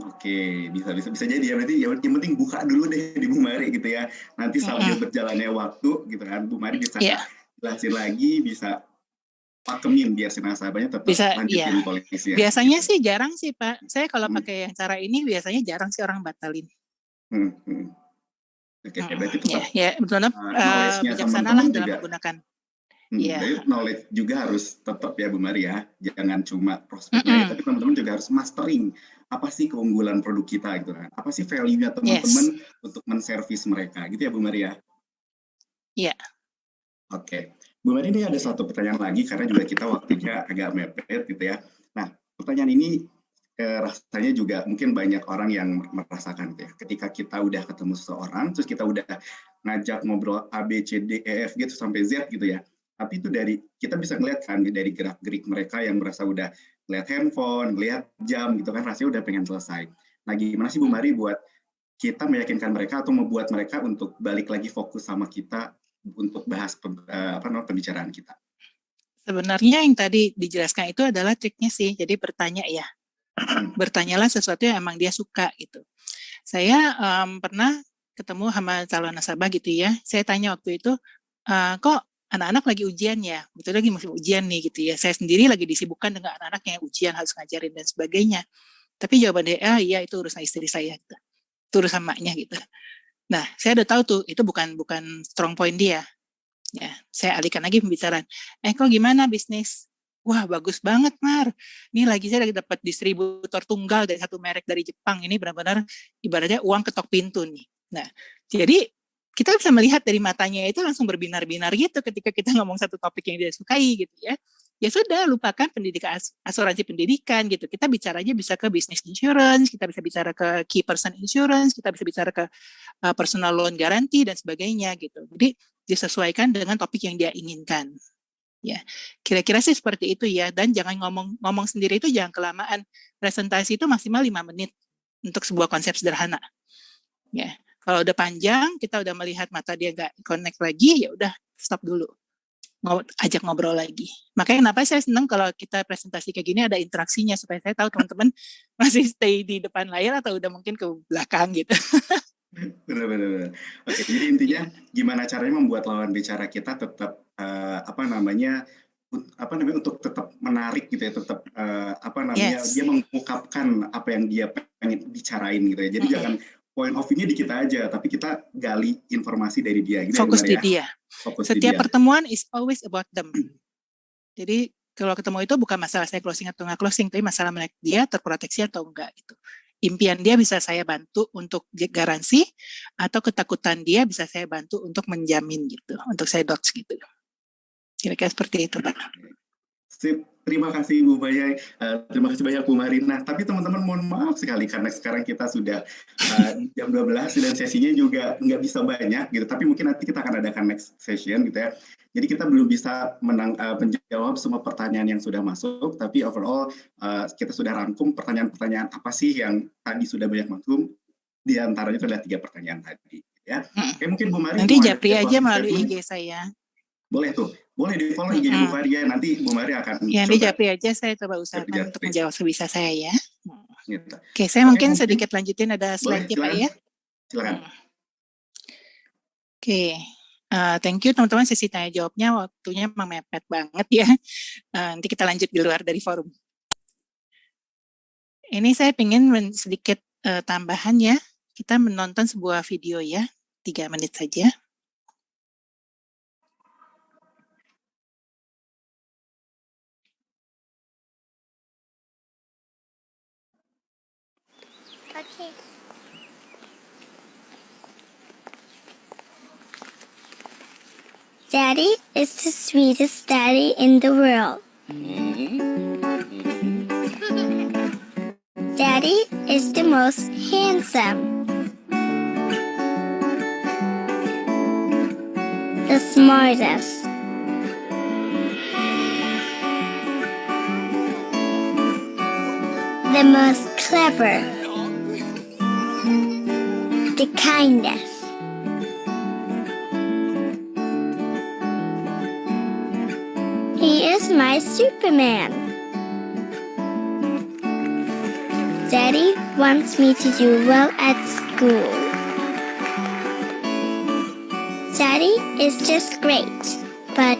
Oke, bisa jadi ya, berarti yang penting buka dulu deh di Bu Mari gitu ya. Nanti sambil berjalannya waktu gitu kan, Bu Mari bisa jelasin lagi, bisa pakemin biar si nasabahnya tetap lanjutin polisi. Biasanya sih jarang sih Pak. Saya kalau pakai yang cara ini biasanya jarang sih orang batalin. Oke, berarti tetap betul-betul bijaksana lah dalam menggunakan. Jadi knowledge juga harus tetap ya Bu Mari ya, jangan cuma prospeknya, tapi teman-teman juga harus mastering apa sih keunggulan produk kita gitu kan, apa sih value-nya teman-teman untuk menservis mereka gitu ya Bu Mari ya. Iya. Oke, Bu Mari ini ada satu pertanyaan lagi karena juga kita waktunya agak mepet gitu ya. Nah, pertanyaan ini rasanya juga mungkin banyak orang yang merasakan gitu ya. Ketika kita udah ketemu seseorang, terus kita udah ngajak ngobrol A, B, C, D, E, F gitu sampai Z gitu ya. Tapi itu kita bisa ngeliat kan dari gerak-gerik mereka yang merasa udah ngeliat handphone, ngeliat jam gitu kan, rasanya udah pengen selesai. Nah, gimana sih Bu Mari buat kita meyakinkan mereka atau membuat mereka untuk balik lagi fokus sama kita untuk bahas pembicaraan kita? Sebenarnya yang tadi dijelaskan itu adalah triknya sih, jadi bertanya ya. Bertanyalah sesuatu yang emang dia suka gitu. Saya pernah ketemu sama calon nasabah gitu ya, saya tanya waktu itu, kok anak-anak lagi ujian ya, betul lagi musim ujian nih gitu ya, saya sendiri lagi disibukkan dengan anak-anak yang ujian harus ngajarin dan sebagainya, tapi jawaban dia, iya itu urusan istri saya, gitu. Itu urusan maknya gitu. Nah, saya udah tahu tuh itu bukan strong point dia. Ya, saya alihkan lagi pembicaraan. Kok gimana bisnis? Wah, bagus banget, Mar. Ini saya lagi dapat distributor tunggal dari satu merek dari Jepang. Ini benar-benar ibaratnya uang ketok pintu nih. Nah, jadi kita bisa melihat dari matanya itu langsung berbinar-binar gitu ketika kita ngomong satu topik yang dia sukai gitu ya. Ya sudah, lupakan pendidikan, asuransi pendidikan gitu. Kita bicaranya bisa ke business insurance, kita bisa bicara ke key person insurance, kita bisa bicara ke personal loan guarantee dan sebagainya gitu. Jadi disesuaikan dengan topik yang dia inginkan. Ya, kira-kira sih seperti itu ya. Dan jangan ngomong sendiri itu jangan kelamaan. Presentasi itu maksimal 5 menit untuk sebuah konsep sederhana. Ya, kalau udah panjang, kita udah melihat mata dia nggak connect lagi, ya udah stop dulu. Ajak ngobrol lagi. Makanya kenapa saya senang kalau kita presentasi kayak gini ada interaksinya supaya saya tahu teman-teman masih stay di depan layar atau udah mungkin ke belakang gitu. Benar. Oke, jadi intinya gimana caranya membuat lawan bicara kita tetap untuk tetap menarik gitu ya, tetap dia mengungkapkan apa yang dia pengen bicarain gitu ya. Jadi jangan point of view-nya di kita aja, tapi kita gali informasi dari dia gitu. Fokus di dia. Setiap pertemuan is always about them. Jadi kalau ketemu itu bukan masalah saya closing atau nggak closing, tapi masalah dia terproteksi atau enggak gitu. Impian dia bisa saya bantu untuk garansi, atau ketakutan dia bisa saya bantu untuk menjamin gitu, untuk saya docs gitu. Kira-kira seperti itu, Pak. Sip. Terima kasih Bu Maya, terima kasih banyak Bu Marina. Tapi teman-teman mohon maaf sekali karena sekarang kita sudah jam 12 dan sesinya juga nggak bisa banyak gitu. Tapi mungkin nanti kita akan adakan next session gitu ya. Jadi kita belum bisa menjawab semua pertanyaan yang sudah masuk. Tapi overall kita sudah rangkum pertanyaan-pertanyaan apa sih yang tadi sudah banyak masuk. Di antaranya itu adalah 3 pertanyaan tadi. Ya. Oke, mungkin Bu Marina. Nanti japri aja melalui IG saya. Boleh tuh. Boleh di follow IG Bu Maria, nanti Bu Maria akan nanti japri aja, saya coba usahakan untuk menjawab sebisa saya ya. Gitu. Oke, saya mungkin sedikit lanjutin, ada slide-nya Pak ya. Silakan. Oke, thank you teman-teman, sesi tanya jawabnya waktunya memang mepet banget ya. Nanti kita lanjut di luar dari forum. Ini saya ingin sedikit tambahan ya. Kita menonton sebuah video ya, 3 menit saja. Okay. Daddy is the sweetest daddy in the world. Daddy is the most handsome, the smartest, the most clever, the kindest. He is my Superman. Daddy wants me to do well at school. Daddy is just great, but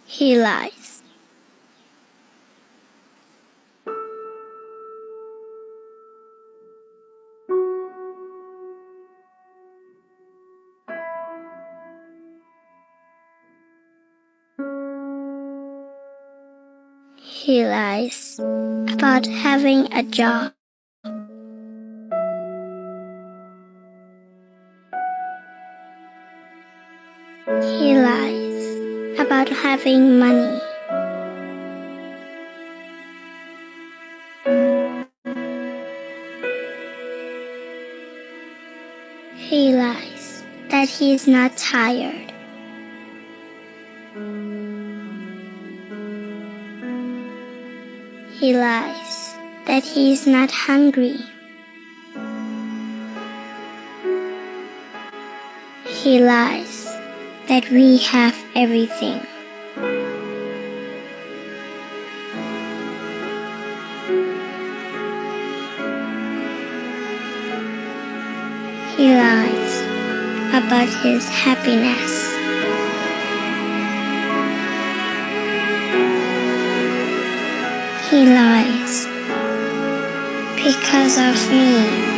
he lies. He lies about having a job. He lies about having money. He lies that he is not tired. He lies that he is not hungry. He lies that we have everything. He lies about his happiness. He lies because of me.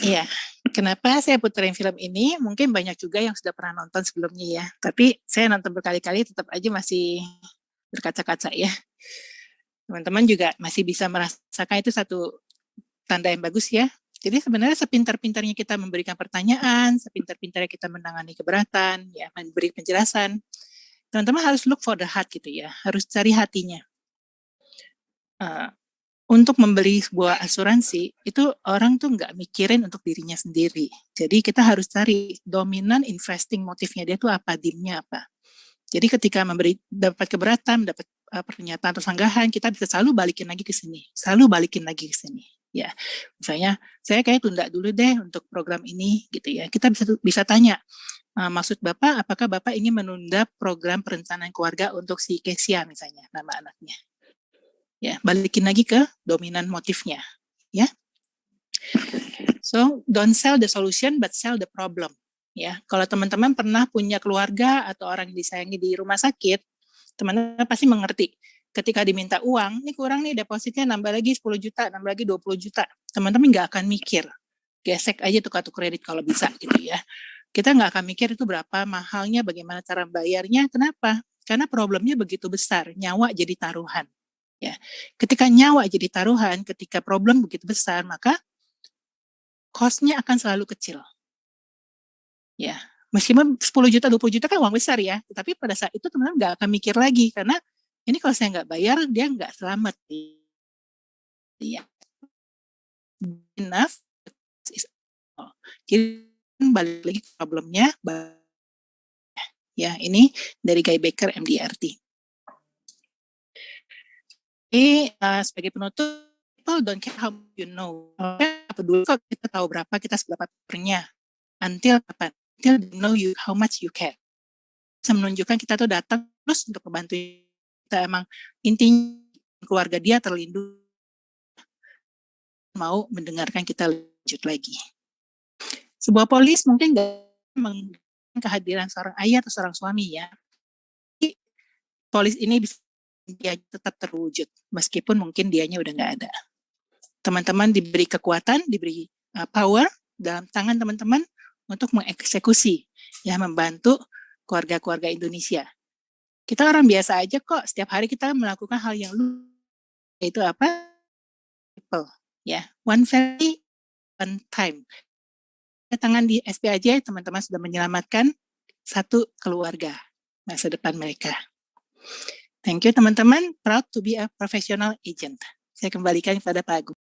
Iya, kenapa saya puterin film ini? Mungkin banyak juga yang sudah pernah nonton sebelumnya ya. Tapi saya nonton berkali-kali tetap aja masih berkaca-kaca ya. Teman-teman juga masih bisa merasakan itu satu tanda yang bagus ya. Jadi sebenarnya sepintar-pintarnya kita memberikan pertanyaan, sepintar-pintarnya kita menangani keberatan, ya memberi penjelasan, teman-teman harus look for the heart gitu ya, harus cari hatinya. Untuk membeli sebuah asuransi, itu orang tuh nggak mikirin untuk dirinya sendiri. Jadi kita harus cari dominan investing motifnya dia tuh apa, dimnya apa. Jadi ketika dapat keberatan, dapat pernyataan atau sanggahan, kita bisa selalu balikin lagi ke sini, Ya, misalnya saya kayak tunda dulu deh untuk program ini, gitu ya. Kita bisa tanya, maksud Bapak, apakah Bapak ingin menunda program perencanaan keluarga untuk si Kesia misalnya, nama anaknya. Ya, balikin lagi ke dominan motifnya, ya. So, don't sell the solution, but sell the problem. Ya, kalau teman-teman pernah punya keluarga atau orang yang disayangi di rumah sakit, teman-teman pasti mengerti. Ketika diminta uang, ini kurang nih depositnya, nambah lagi 10 juta, nambah lagi 20 juta. Teman-teman nggak akan mikir. Gesek aja tuh kartu kredit kalau bisa gitu ya. Kita nggak akan mikir itu berapa mahalnya, bagaimana cara bayarnya. Kenapa? Karena problemnya begitu besar, nyawa jadi taruhan. Ya, ketika nyawa jadi taruhan, ketika problem begitu besar, maka cost-nya akan selalu kecil. Ya, meskipun 10 juta, 20 juta kan uang besar ya, tapi pada saat itu teman-teman nggak akan mikir lagi, karena ini kalau saya nggak bayar, dia nggak selamat. Ya, enough. Jadi balik lagi ke problemnya. Ya, ini dari Guy Baker, MDRT. Jadi sebagai penutup, people don't care how you know. Peduli kok kita tahu berapa, kita seberapa pernya. Until kapan? Until they know you how much you care. Bisa menunjukkan kita tuh datang terus untuk membantu kita, emang intinya keluarga dia terlindungi, mau mendengarkan kita lanjut lagi. Sebuah polis mungkin nggak kehadiran seorang ayah atau seorang suami ya. Jadi, polis ini bisa dia tetap terwujud meskipun mungkin dianya udah nggak ada. Teman-teman diberi kekuatan, diberi power dalam tangan teman-teman untuk mengeksekusi, ya, membantu keluarga-keluarga Indonesia. Kita orang biasa aja kok, setiap hari kita melakukan hal yang yaitu apa? People, ya, one family, one time. Tangan di SPAJ, teman-teman sudah menyelamatkan satu keluarga masa depan mereka. Thank you teman-teman, proud to be a professional agent. Saya kembalikan kepada Pak Agung.